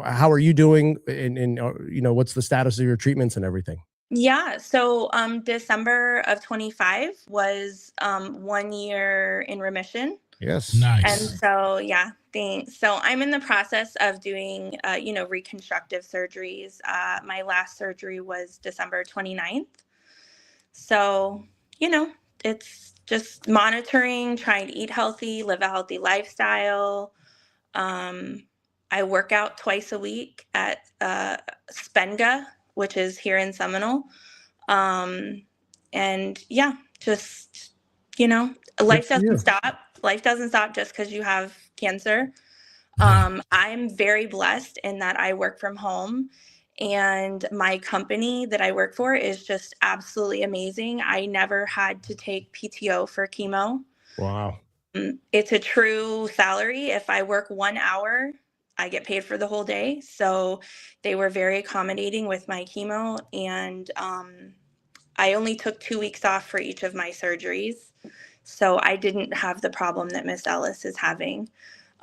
how are you doing and what's the status of your treatments and everything? Yeah. So December of 25 was 1 year in remission. Yes. Nice. And so, thanks. So I'm in the process of doing, reconstructive surgeries. My last surgery was December 29th. So, it's just monitoring, trying to eat healthy, live a healthy lifestyle. I work out twice a week at Spenga, which is here in Seminole. And yeah, just, life doesn't stop. Life doesn't stop just because you have cancer. I'm very blessed in that I work from home, and my company that I work for is just absolutely amazing. I never had to take PTO for chemo. Wow. It's a true salary. If I work 1 hour, I get paid for the whole day. So they were very accommodating with my chemo, and I only took 2 weeks off for each of my surgeries. So I didn't have the problem that Miss Ellis is having.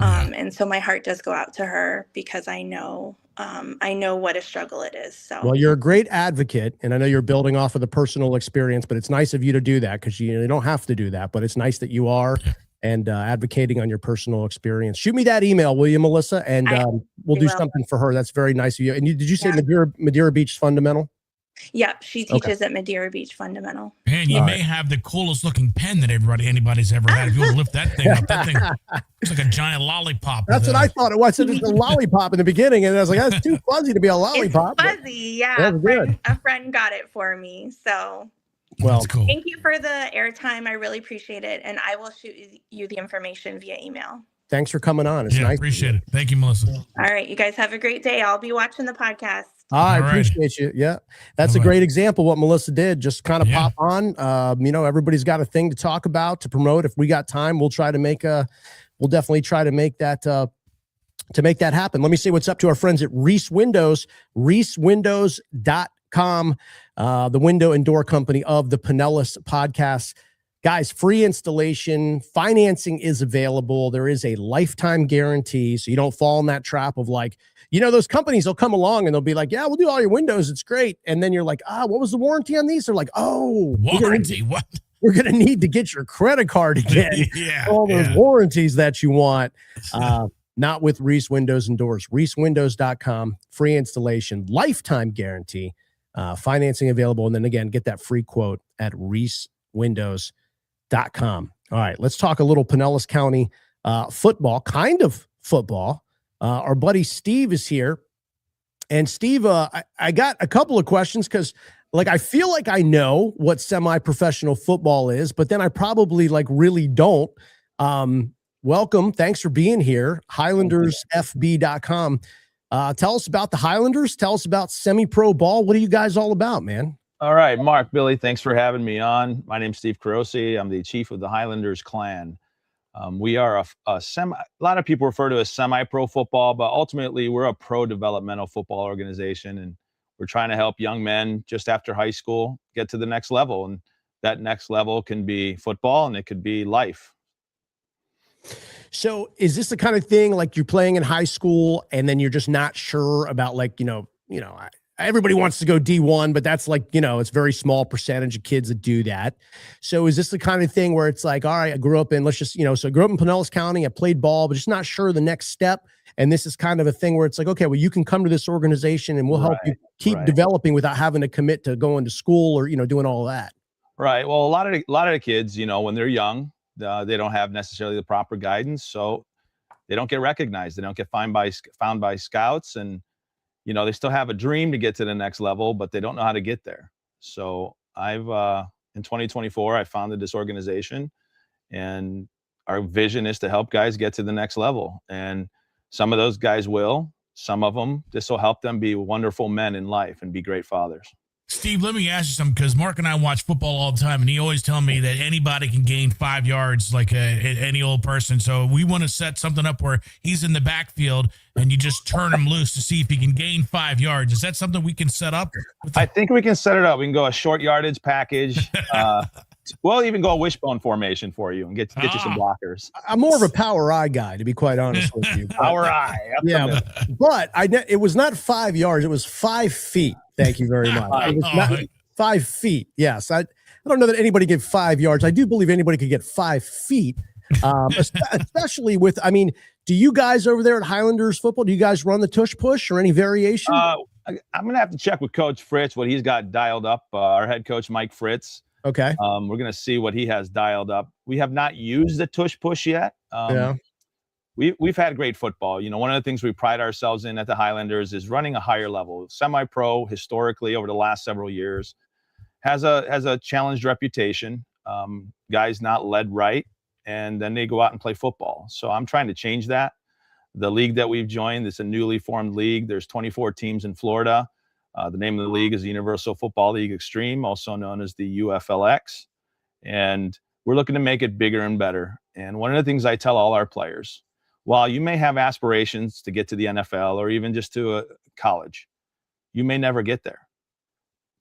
And so my heart does go out to her, because I know what a struggle it is. So, well, you're a great advocate, and I know you're building off of the personal experience, but it's nice of you to do that, because you don't have to do that, but it's nice that you are, and advocating on your personal experience. Shoot me that email, will you, Melissa? And we'll do something for her. That's very nice of you. And did you say Madeira Beach Fundamental? Yep, she teaches at Madeira Beach Fundamental. And you may have the coolest looking pen that anybody's ever had. If you want to lift that thing up, that thing looks like a giant lollipop. That's what I thought it was. It was a lollipop in the beginning, and I was like, that's too fuzzy to be a lollipop. It's fuzzy, yeah. A friend got it for me. So, well, cool. Thank you for the airtime. I really appreciate it. And I will shoot you the information via email. Thanks for coming on. It's nice. Appreciate it. Thank you, Melissa. All right. You guys have a great day. I'll be watching the podcast. I appreciate you. Yeah. That's a great example of what Melissa did. Just kind of pop on. Everybody's got a thing to talk about, to promote. If we got time, we'll definitely try to make that happen. Let me say what's up to our friends at Reese Windows, reesewindows.com, the window and door company of the Pinellas podcast. Guys, free installation, financing is available. There is a lifetime guarantee, so you don't fall in that trap of like, those companies will come along and they'll be like, yeah, we'll do all your windows. It's great. And then you're like, what was the warranty on these? They're like, warranty, what? We're going to need to get your credit card again. All those warranties that you want. Not with Reese Windows and Doors. reesewindows.com, free installation, lifetime guarantee, financing available. And then again, get that free quote at reesewindows.com. All right, let's talk a little Pinellas County football, kind of football. Our buddy Steve is here. And Steve, I got a couple of questions, because I feel like I know what semi-professional football is, but then I probably really don't. Welcome. Thanks for being here. HighlandersFB.com. Tell us about the Highlanders. Tell us about semi-pro ball. What are you guys all about, man? All right, Mark, Billy, thanks for having me on. My name's Steve Carosi. I'm the chief of the Highlanders clan. We are a lot of people refer to as semi-pro football, but ultimately we're a pro developmental football organization, and we're trying to help young men just after high school get to the next level. And that next level can be football, and it could be life. So is this the kind of thing like you're playing in high school and then you're just not sure about everybody wants to go D1, but that's it's very small percentage of kids that do that. So is this the kind of thing where it's like, all right, I grew up in, so I grew up in Pinellas County, I played ball, but just not sure the next step. And this is kind of a thing where it's like, okay, well, you can come to this organization and we'll help you keep developing without having to commit to going to school or, doing all of that. Right. Well, a lot of the kids, when they're young, they don't have necessarily the proper guidance. So they don't get recognized. They don't get found by scouts, and they still have a dream to get to the next level, but they don't know how to get there. So in 2024, I founded this organization, and our vision is to help guys get to the next level. And some of those guys will, some of them, this will help them be wonderful men in life and be great fathers. Steve, let me ask you something, because Mark and I watch football all the time, and he always tells me that anybody can gain 5 yards like any old person. So we want to set something up where he's in the backfield and you just turn him loose to see if he can gain 5 yards. Is that something we can set up? I think we can set it up. We can go a short yardage package. We'll even go a wishbone formation for you and get you some blockers. I'm more of a power eye guy, to be quite honest with you. Power eye. Yeah, but it was not 5 yards. It was 5 feet. Thank you very much. It was not 5 feet. Yes. I don't know that anybody get 5 yards. I do believe anybody could get 5 feet, especially with, do you guys over there at Highlanders football, do you guys run the tush push or any variation? I'm going to have to check with Coach Fritz, what he's got dialed up. Our head coach, Mike Fritz. Okay. We're going to see what he has dialed up. We have not used the tush push yet. We've had great football. One of the things we pride ourselves in at the Highlanders is running a higher level, semi-pro historically over the last several years. has a challenged reputation. Guys not led right, and then they go out and play football. So I'm trying to change that. The league that we've joined, it's a newly formed league. There's 24 teams in Florida. The name of the league is the Universal Football League Extreme, also known as the UFLX. And we're looking to make it bigger and better. And one of the things I tell all our players, while you may have aspirations to get to the NFL or even just to a college, you may never get there.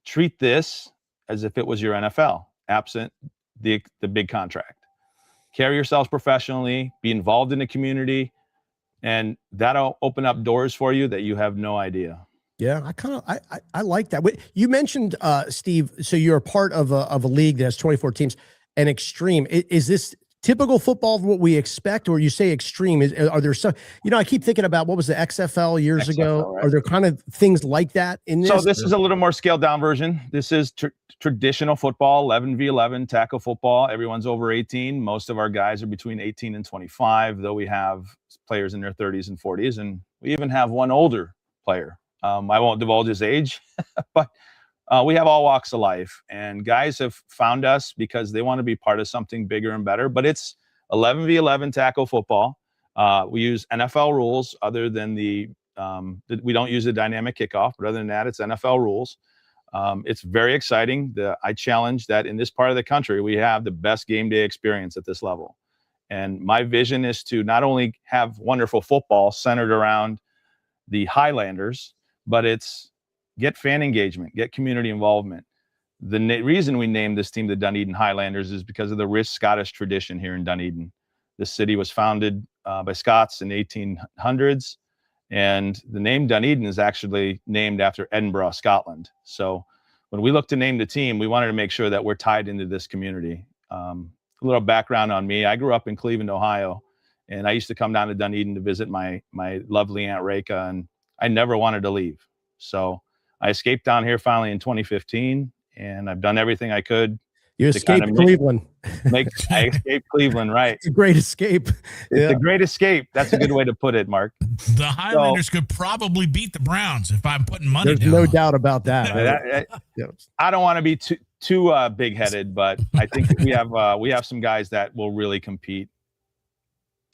Treat this as if it was your NFL, absent the big contract. Carry yourselves professionally, be involved in the community, and that'll open up doors for you that you have no idea. Yeah, I like that. You mentioned, Steve, so you're a part of a league that has 24 teams and extreme. Is this typical football of what we expect, or you say extreme? Are there some, I keep thinking about what was the XFL years ago? Right? Are there kind of things like that in this? So this is a little more scaled down version. This is traditional football, 11v11 tackle football. Everyone's over 18. Most of our guys are between 18 and 25, though we have players in their 30s and 40s, and we even have one older player. I won't divulge his age, but we have all walks of life, and guys have found us because they want to be part of something bigger and better. But it's 11v11 tackle football. We use NFL rules other than we don't use a dynamic kickoff, but other than that, it's NFL rules. It's very exciting. I challenge that in this part of the country, we have the best game day experience at this level. And my vision is to not only have wonderful football centered around the Highlanders, but it's get fan engagement, get community involvement. The reason we named this team the Dunedin Highlanders is because of the rich Scottish tradition here in Dunedin. The city was founded by Scots in the 1800s, and the name Dunedin is actually named after Edinburgh, Scotland. So when we look to name the team, we wanted to make sure that we're tied into this community. A little background on me. I grew up in Cleveland, Ohio, and I used to come down to Dunedin to visit my lovely Aunt Reka, and I never wanted to leave. So I escaped down here finally in 2015, and I've done everything I could. You escaped Cleveland. I escaped Cleveland, right? It's a great escape. It's a great escape. That's a good way to put it, Mark. The Highlanders could probably beat the Browns if I'm putting money down. There's no doubt about that. I don't want to be too big-headed, but I think we have some guys that will really compete.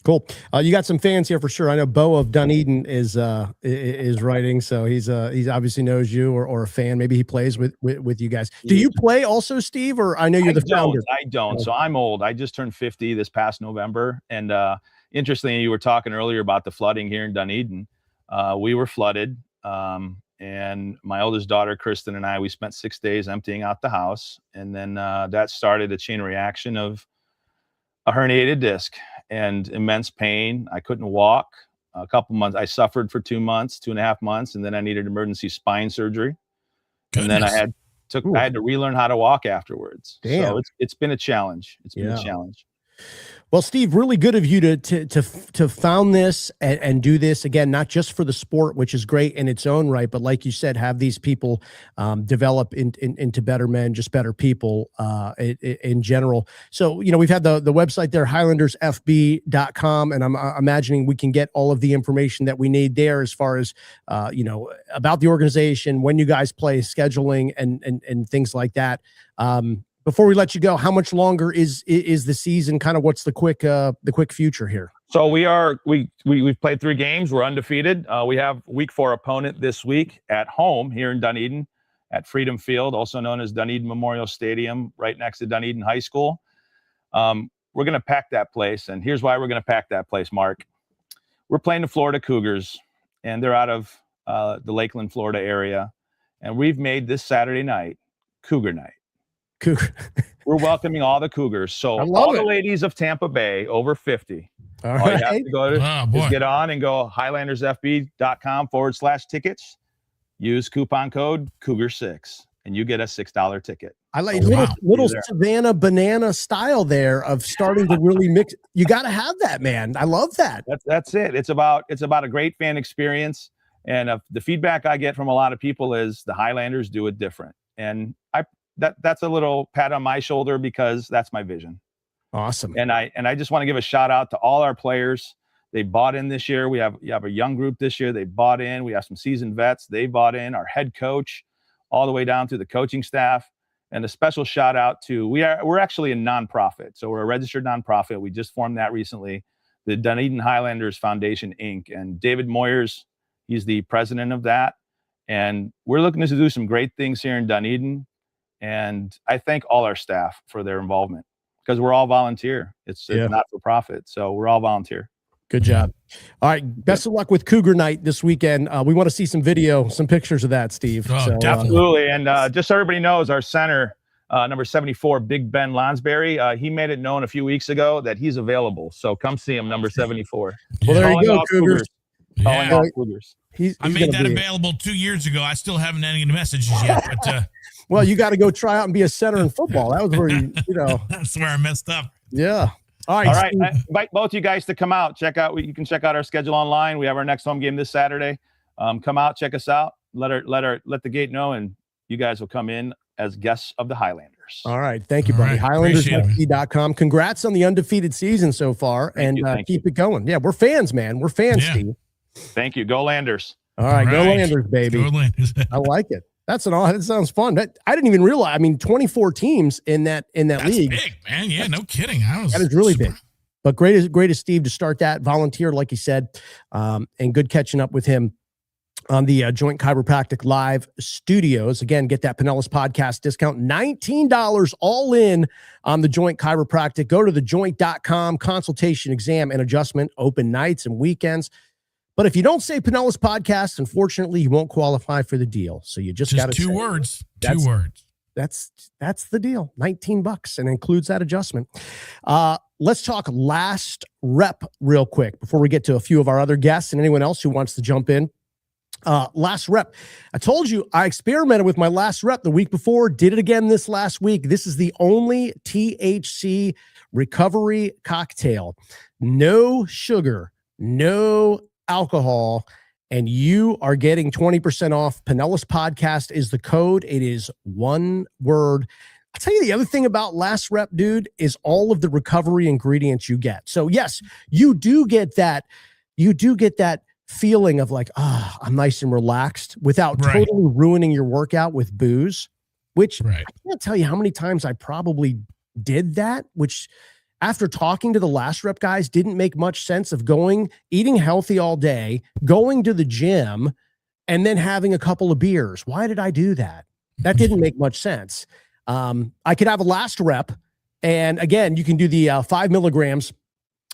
Cool. You got some fans here for sure. I know Bo of Dunedin is writing, so he's obviously knows you or a fan. Maybe he plays with you guys. Do you play also, Steve? Or I know you're the founder. I don't. So I'm old. I just turned 50 this past November. And interestingly, you were talking earlier about the flooding here in Dunedin. We were flooded, and my oldest daughter Kristen and I, we spent 6 days emptying out the house, and then that started a chain reaction of a herniated disc and immense pain. I couldn't walk. A couple months. I suffered for 2.5 months, and then I needed emergency spine surgery. Goodness. And then I had to relearn how to walk afterwards. Damn. So it's been a challenge. It's been a challenge. Well, Steve, really good of you to found this and do this again, not just for the sport, which is great in its own right, but like you said, have these people develop into better men, just better people in general. So, we've had the website there, HighlandersFB.com, and I'm imagining we can get all of the information that we need there as far as, about the organization, when you guys play, scheduling, and things like that. Before we let you go, how much longer is the season? Kind of what's the quick future here? So we've played 3 games. We're undefeated. We have week 4 opponent this week at home here in Dunedin at Freedom Field, also known as Dunedin Memorial Stadium, right next to Dunedin High School. We're going to pack that place, and here's why we're going to pack that place, Mark. We're playing the Florida Cougars, and they're out of the Lakeland, Florida area, and we've made this Saturday night Cougar Night. We're welcoming all the Cougars. So all the ladies of Tampa Bay over 50. All you have to go to is get on and go HighlandersFB.com/tickets. Use coupon code Cougar6 and you get a $6 ticket. I like little Savannah banana style there of starting to really mix. You got to have that, man. I love that. That's it. It's about a great fan experience. And the feedback I get from a lot of people is the Highlanders do it different. And that's a little pat on my shoulder because that's my vision. Awesome. And I just want to give a shout out to all our players. They bought in this year. You have a young group this year. They bought in. We have some seasoned vets. They bought in. Our head coach, all the way down to the coaching staff. And a special shout out to, we're actually a nonprofit. So we're a registered nonprofit. We just formed that recently, the Dunedin Highlanders Foundation, Inc. And David Moyers, he's the president of that. And we're looking to do some great things here in Dunedin. And I thank all our staff for their involvement because we're all volunteer. It's not for profit. So we're all volunteer. Good job. All right. Best of luck with Cougar Night this weekend. We want to see some video, some pictures of that, Steve. Oh, absolutely. And just so everybody knows, our center, number 74, Big Ben Lonsberry, he made it known a few weeks ago that he's available. So come see him, number 74. Well, there you go, Cougars. Yeah. Cougars. I made that available 2 years ago. I still haven't had any messages yet. But well, you got to go try out and be a center in football. That was where you know. That's where I messed up. Yeah. All right. I invite both you guys to come out. You can check out our schedule online. We have our next home game this Saturday. Come out, check us out. Let the gate know, and you guys will come in as guests of the Highlanders. All right. Thank you, buddy. HighlandersFC.com. Congrats on the undefeated season so far, and keep it going. Yeah, we're fans, man. We're fans, Steve. Thank you. Go Landers. All right. Go Landers, baby. Go Landers. I like it. That sounds fun. I didn't even realize. I mean, 24 teams in that league. Big, man. Yeah, no kidding. That is really big. But great of Steve to start that, volunteer, like you said, and good catching up with him on the Joint Chiropractic Live studios. Again, get that Pinellas podcast discount, $19 all in on the Joint Chiropractic. Go to thejoint.com, consultation, exam, and adjustment, open nights and weekends. But if you don't say Pinellas podcast, unfortunately, you won't qualify for the deal. So you just got to two words. Two words. That's the deal. $19 and includes that adjustment. Let's talk last rep real quick before we get to a few of our other guests and anyone else who wants to jump in. Last rep. I told you I experimented with my last rep the week before, did it again this last week. This is the only THC recovery cocktail. No sugar, no alcohol, and you are getting 20% off. Pinellas Podcast is the code. It is one word. I'll tell you the other thing about last rep, dude, is all of the recovery ingredients you get. So yes, you do get that feeling of like, I'm nice and relaxed without totally ruining your workout with booze, which I can't tell you how many times I probably did that, which after talking to the last rep guys, didn't make much sense of eating healthy all day, going to the gym, and then having a couple of beers. Why did I do that? That didn't make much sense. I could have a last rep. And again, you can do the 5 milligrams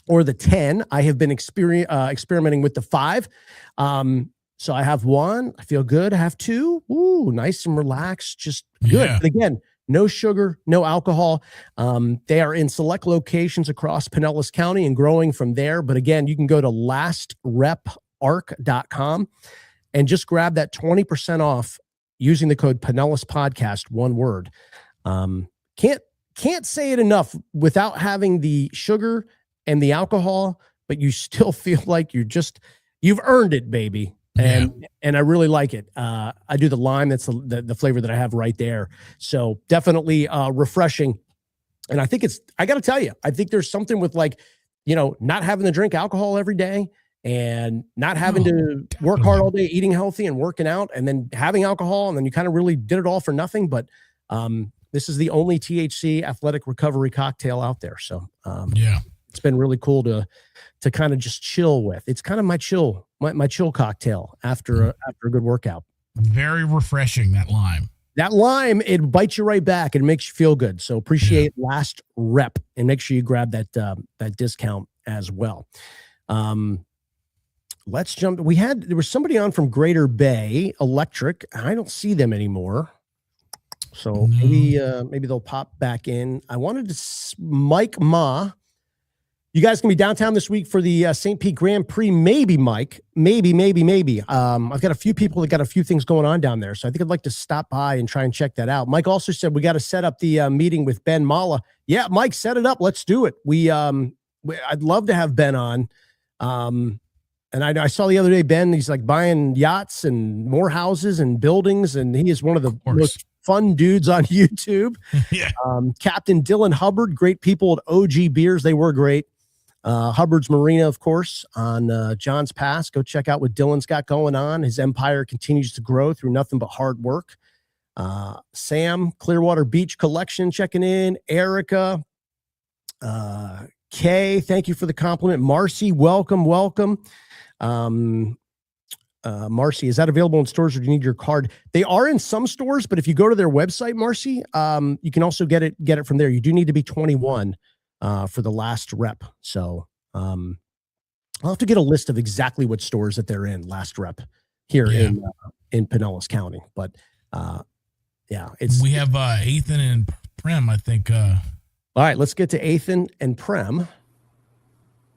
or the 10. I have been experimenting with the 5. So I have 1. I feel good. I have 2. Ooh, nice and relaxed. Just good. Yeah. But again, no sugar, no alcohol. They are in select locations across Pinellas County and growing from there. But again, you can go to lastreparc.com and just grab that 20% off using the code Pinellas Podcast, one word. Can't say it enough without having the sugar and the alcohol, but you still feel like you've earned it, baby. And I really like it. I do the lime. That's the flavor that I have right there. So definitely refreshing. And I think I got to tell you, I think there's something with not having to drink alcohol every day and not having to work hard all day, eating healthy and working out, and then having alcohol. And then you kind of really did it all for nothing. But this is the only THC athletic recovery cocktail out there. So it's been really cool to kind of just chill with. It's kind of my chill cocktail after a good workout. Very refreshing, that lime. That lime, it bites you right back and makes you feel good. So appreciate last rep and make sure you grab that discount as well. Let's jump. There was somebody on from Greater Bay Electric. I don't see them anymore. So maybe they'll pop back in. I wanted to Mike Ma. You guys can be downtown this week for the St. Pete Grand Prix. Maybe, Mike. Maybe. I've got a few people that got a few things going on down there. So I think I'd like to stop by and try and check that out. Mike also said we got to set up the meeting with Ben Mala. Yeah, Mike, set it up. Let's do it. I'd love to have Ben on. And I saw the other day, Ben, he's like buying yachts and more houses and buildings. And he is one of the most fun dudes on YouTube. Captain Dylan Hubbard, great people at OG Beers. They were great. Hubbard's Marina, of course, on John's Pass. Go check out what Dylan's got going on. His empire continues to grow through nothing but hard work. Sam, Clearwater Beach Collection checking in. Erica, Kay, thank you for the compliment. Marcy, welcome. Marcy, is that available in stores or do you need your card? They are in some stores, but if you go to their website, Marcy, you can also get it from there. You do need to be 21 for the last rep. So I'll have to get a list of exactly what stores that they're in last rep here in Pinellas County. But we have Ethan and Prem, I think. All right, let's get to Ethan and Prem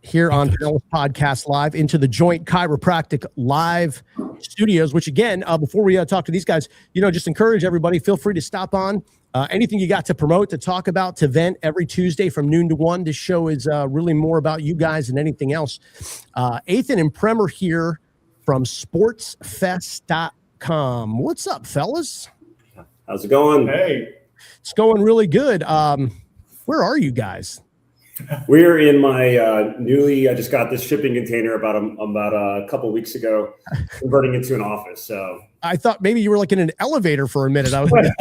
here on Pinellas Podcast Live into the Joint Chiropractic Live Studios, which again, before we talk to these guys, just encourage everybody, feel free to stop on. Anything you got to promote, to talk about, to vent every Tuesday from noon to 1. This show is really more about you guys than anything else. Ethan and Prem are here from sportsfest.com. What's up, fellas? How's it going? Hey. It's going really good. Where are you guys? We're in my I just got this shipping container about a couple weeks ago, converting it to an office. So I thought maybe you were like in an elevator for a minute. I was like,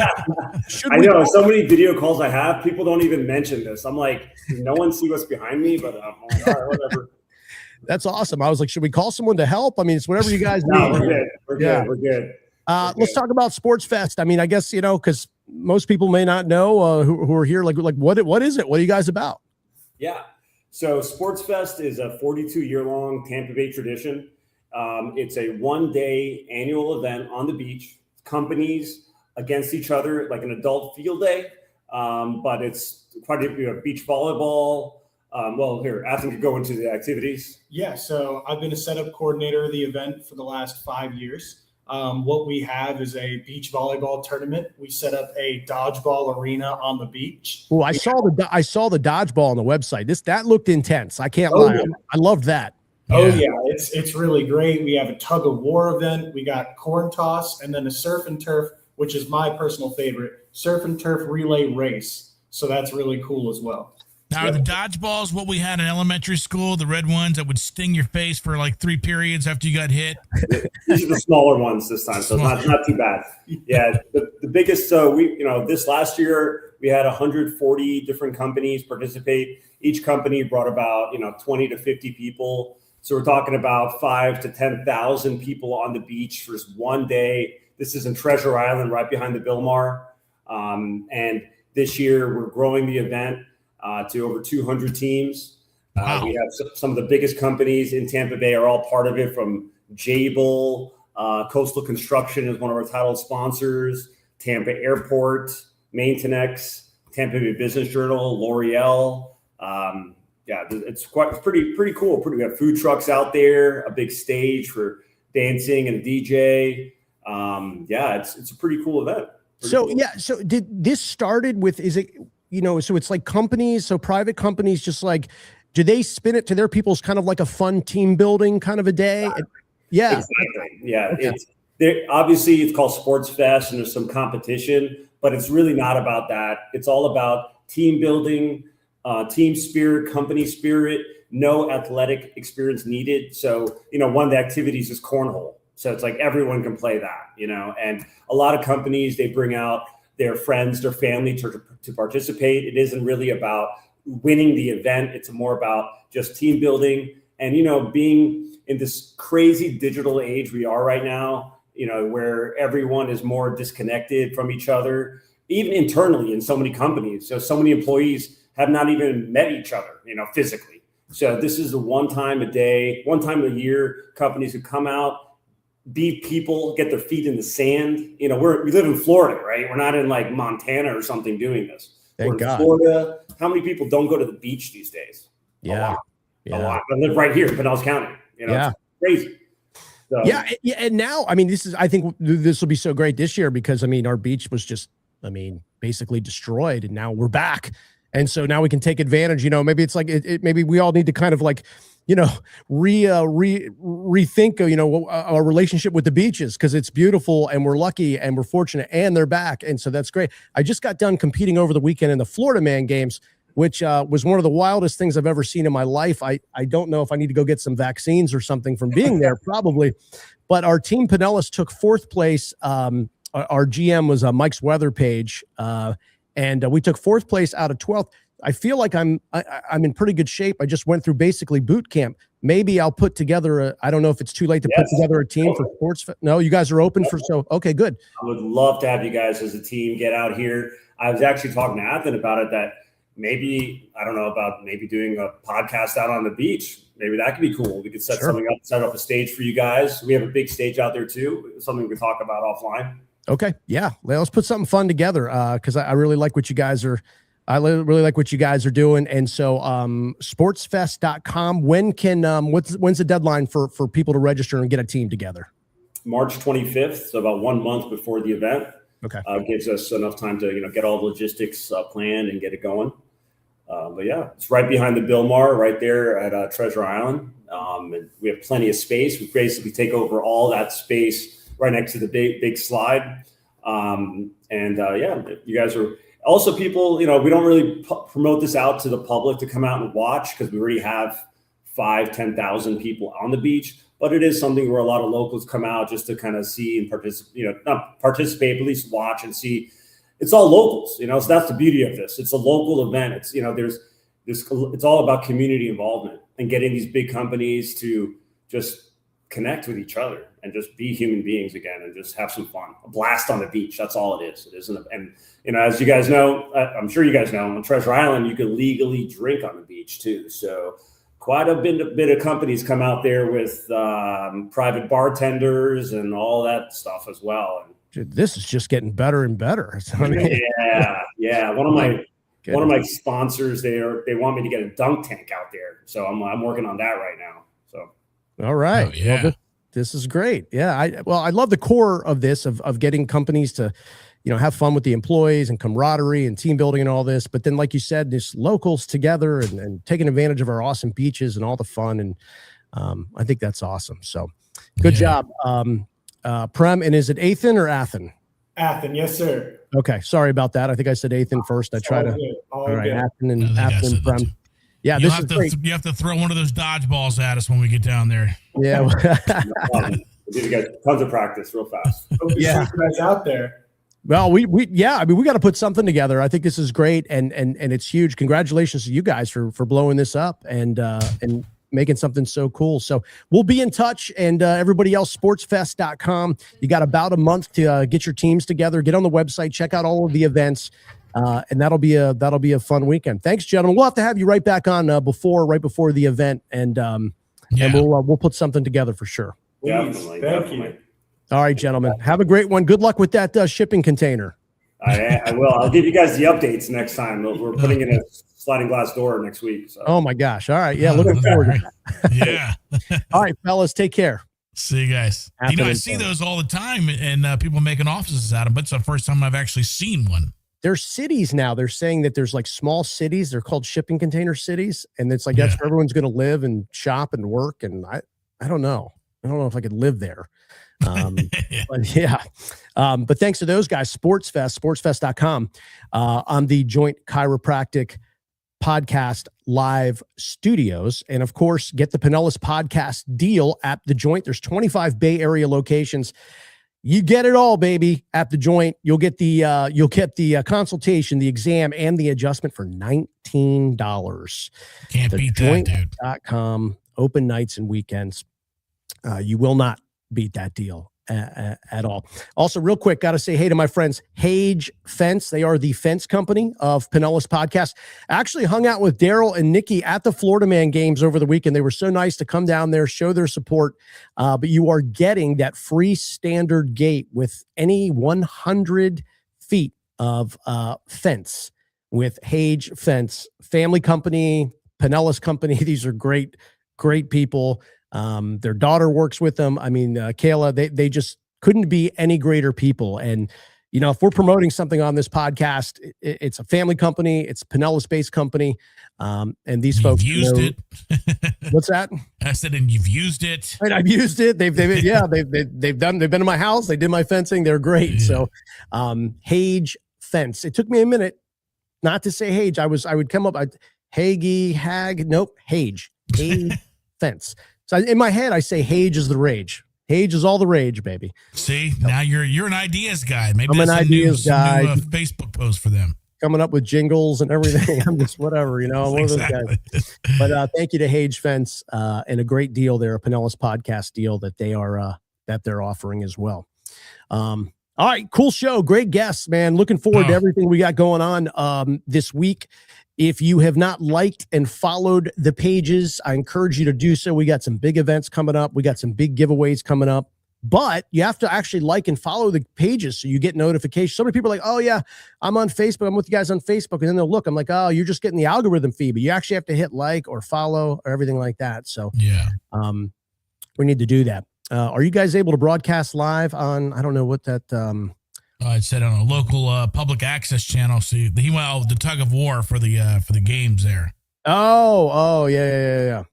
I know so many video calls I have, people don't even mention this. I'm like, no one see what's behind me, but I'm like, all right, whatever. That's awesome. I was like, should we call someone to help? I mean, it's whatever you guys need. No, we're good. Let's talk about Sports Fest. I mean, I guess, because most people may not know who are here. Like what is it? What are you guys about? Yeah. So Sports Fest is a 42-year-long Tampa Bay tradition. It's a one-day annual event on the beach, companies against each other, like an adult field day. But it's quite a beach volleyball. After you go into the activities. Yeah. So I've been a setup coordinator of the event for the last 5 years. What we have is a beach volleyball tournament. We set up a dodgeball arena on the beach. Oh, I saw the dodgeball on the website. That looked intense. I can't lie. Yeah. I loved that. Oh yeah, it's really great. We have a tug of war event. We got corn toss, and then a surf and turf, which is my personal favorite, surf and turf relay race. So that's really cool as well. Now, are the dodgeballs what we had in elementary school, the red ones that would sting your face for like 3 periods after you got hit? These are the smaller ones this time, so it's not too bad. Yeah, the biggest, this last year, we had 140 different companies participate. Each company brought about, 20 to 50 people. So we're talking about 5,000 to 10,000 people on the beach for just one day. This is in Treasure Island, right behind the Bilmar. And this year, we're growing the event to over 200 teams. Wow. We have some of the biggest companies in Tampa Bay are all part of it, from Jabil, Coastal Construction is one of our title sponsors, Tampa Airport, Maintenex, Tampa Bay Business Journal, L'Oreal. It's pretty cool. We have food trucks out there, a big stage for dancing and a DJ. It's a pretty cool event. So did this started with, is it, so it's like companies, so private companies, just like, do they spin it to their people as kind of like a fun team building kind of a day? Exactly. Yeah. Exactly. Yeah. Okay. Obviously it's called Sports Fest and there's some competition, but it's really not about that. It's all about team building, team spirit, company spirit, no athletic experience needed. So, one of the activities is cornhole. So it's like everyone can play that, and a lot of companies, they bring out their friends, their family to participate. It isn't really about winning the event. It's more about just team building and, being in this crazy digital age we are right now, where everyone is more disconnected from each other, even internally in so many companies. So many employees have not even met each other, physically. So this is the one time a year, companies who come out, be people, get their feet in the sand. We live in Florida, right? We're not in like Montana or something doing this. Thank We're in God. Florida. How many people don't go to the beach these days? Yeah. A lot. I live right here in Pinellas County. It's crazy. So, And now, I mean, I think this will be so great this year because, our beach was just, basically destroyed, and now we're back. And so now we can take advantage, maybe it's like, maybe we all need to kind of like, rethink, our relationship with the beaches, because it's beautiful and we're lucky and we're fortunate and they're back. And so that's great. I just got done competing over the weekend in the Florida Man Games, which was one of the wildest things I've ever seen in my life. I don't know if I need to go get some vaccines or something from being there, probably. But our team Pinellas took 4th place our GM was Mike's weather page, and we took 4th place out of 12th. I feel like I'm in pretty good shape. I just went through basically boot camp. Maybe I'll put together I don't know if it's too late to put together a team for sports. No, you guys are open for, so okay, good. I would love to have you guys as a team get out here. I was actually talking to Athen about it, that maybe, I don't know, about maybe doing a podcast out on the beach. Maybe that could be cool. We could set something up, set up a stage for you guys. We have a big stage out there too. Something we can talk about offline. Okay. Yeah. Let's put something fun together. Cause I really like what you guys are, really like what you guys are doing. And so, sportsfest.com, when's the deadline for people to register and get a team together? March 25th. So about 1 month before the event. Okay. Gives us enough time to, get all the logistics planned and get it going. But yeah, it's right behind the Bilmar, right there at Treasure Island. And we have plenty of space. We basically take over all that space right next to the big slide. Yeah, you guys are also people, we don't really promote this out to the public to come out and watch because we already have 10,000 people on the beach. But it is something where a lot of locals come out just to kind of see and participate, not participate, but at least watch and see. It's all locals, so that's the beauty of this. It's a local event. It's, it's all about community involvement and getting these big companies to just connect with each other and just be human beings again and just have some fun. A blast on the beach. That's all it is. It isn't. As you guys know, I'm sure you guys know, on Treasure Island, you can legally drink on the beach too. So quite a bit of companies come out there with private bartenders and all that stuff as well. And dude, this is just getting better and better. Yeah. One of my sponsors, they want me to get a dunk tank out there, so I'm working on that right now. So, all right, well, this is great. Yeah, I love the core of this of getting companies to, have fun with the employees and camaraderie and team building and all this. But then, like you said, this locals together and taking advantage of our awesome beaches and all the fun. And I think that's awesome. So good job. Prem, and is it Athen or Athen? Athen, yes, sir. Okay, sorry about that. I think I said Athen first. I try to. All right, Athen and Prem. Yeah, you have to throw one of those dodgeballs at us when we get down there. Yeah, we'll give you guys tons of practice real fast. Yeah, you guys out there. Well, we got to put something together. I think this is great, and it's huge. Congratulations to you guys for blowing this up and making something so cool. So we'll be in touch, and everybody else, sportsfest.com. You got about a month to get your teams together. Get on the website, check out all of the events, and that'll be a fun weekend. Thanks, gentlemen. We'll have to have you right back on right before the event, and we'll put something together for sure. Definitely. Thank you. All right, gentlemen. Have a great one. Good luck with that shipping container. I will. I'll give you guys the updates next time. We're putting in a sliding glass door next week. So. Oh my gosh. All right. Yeah. Looking forward to that. Yeah. All right, fellas. Take care. See you guys. I see those all the time, and people making offices out of them, but it's the first time I've actually seen one. There's cities now. They're saying that there's like small cities. They're called shipping container cities. And it's like, that's where everyone's going to live and shop and work. And I don't know. I don't know if I could live there. But yeah. But thanks to those guys, sportsfest.com, on the Joint Chiropractic Podcast Live Studios. And of course, get the Pinellas podcast deal at the Joint. There's 25 Bay Area locations. You get it all, baby, at the Joint. You'll get the consultation, the exam, and the adjustment for $19. Can't beat that, dude. .com, open nights and weekends. You will not beat that deal at all. Also, real quick, got to say hey to my friends, Hage Fence. They are the fence company of Pinellas Podcast. I actually hung out with Daryl and Nikki at the Florida Man games over the weekend. They were so nice to come down there, show their support. But you are getting that free standard gate with any 100 feet of fence with Hage Fence. Family company, Pinellas company. These are great people. Their daughter works with them. I mean, Kayla, they just couldn't be any greater people. And, if we're promoting something on this podcast, it's a family company, it's Pinellas based company. And these folks used it. What's that? I said, and you've used it. Right, I've used it. They've been in my house. They did my fencing. They're great. Yeah. So, Hage Fence. It took me a minute not to say Hage. I would come up, Hage Fence. So in my head, I say Hage is the rage. Hage is all the rage, baby. See, now you're an ideas guy. Maybe I'm an that's ideas guy. New, Facebook post for them. Coming up with jingles and everything. I'm just whatever, I'm one of those guys. But thank you to Hage Fence and a great deal there, a Pinellas podcast deal that they're offering as well. All right, cool show, great guests, man. Looking forward to everything we got going on this week. If you have not liked and followed the pages, I encourage you to do so. We got some big events coming up. We got some big giveaways coming up. But you have to actually like and follow the pages so you get notifications. So many people are like, oh, yeah, I'm on Facebook. I'm with you guys on Facebook. And then they'll look. I'm like, oh, you're just getting the algorithm feed. But you actually have to hit like or follow or everything like that. So yeah, we need to do that. Are you guys able to broadcast live on, I don't know what that it said on a local public access channel. So he went out with the tug of war for the games there. Oh, yeah.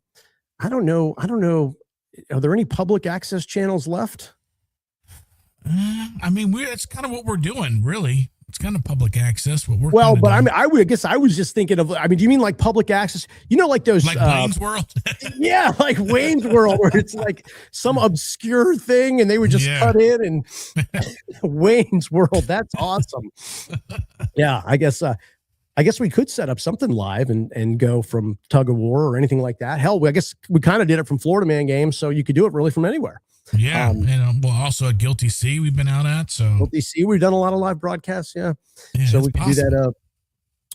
I don't know. Are there any public access channels left? I mean, that's kind of what we're doing, really. It's kind of public access. What we're but doing. I mean, I guess I was just thinking of. I mean, do you mean like public access? Like those, like Wayne's World? Yeah, like Wayne's World, where it's like some obscure thing, and they would just cut in and Wayne's World. That's awesome. Yeah, I guess we could set up something live and go from tug of war or anything like that. Hell, I guess we kind of did it from Florida Man games, so you could do it really from anywhere. Yeah, also at Guilty Sea we've been out at. So Guilty Sea, we've done a lot of live broadcasts. Yeah so we could do that.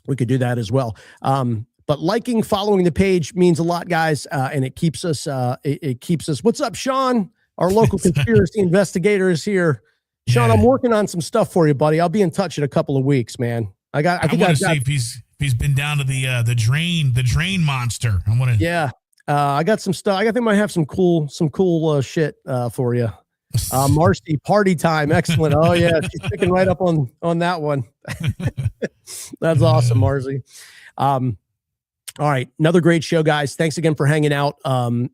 We could do that as well. But liking, following the page means a lot, guys, and it keeps us. It keeps us. What's up, Sean? Our local conspiracy investigator is here. Sean, I'm working on some stuff for you, buddy. I'll be in touch in a couple of weeks, man. I want to see if he's been down to the drain monster. I want to. Yeah. I got some stuff. I think I might have some cool shit for you. Marcy, party time. Excellent. Oh yeah. She's picking right up on that one. That's awesome, Marcy. All right. Another great show, guys. Thanks again for hanging out.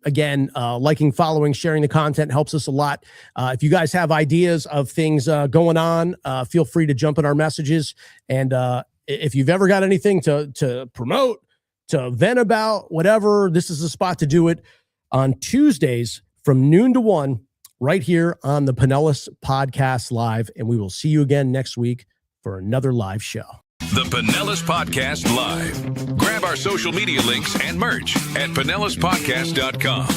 Again, liking, following, sharing the content helps us a lot. If you guys have ideas of things going on, feel free to jump in our messages. And if you've ever got anything to promote, to vent about, whatever, this is the spot to do it on Tuesdays from noon to 1 right here on the Pinellas Podcast Live. And we will see you again next week for another live show. The Pinellas Podcast Live. Grab our social media links and merch at PinellasPodcast.com.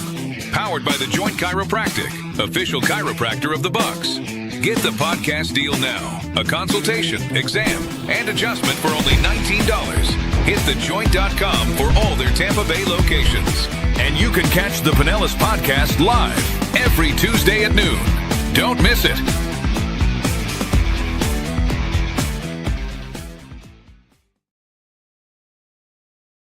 Powered by the Joint Chiropractic, official chiropractor of the Bucks. Get the podcast deal now. A consultation, exam, and adjustment for only $19. Hit thejoint.com for all their Tampa Bay locations. And you can catch the Pinellas Podcast live every Tuesday at noon. Don't miss it.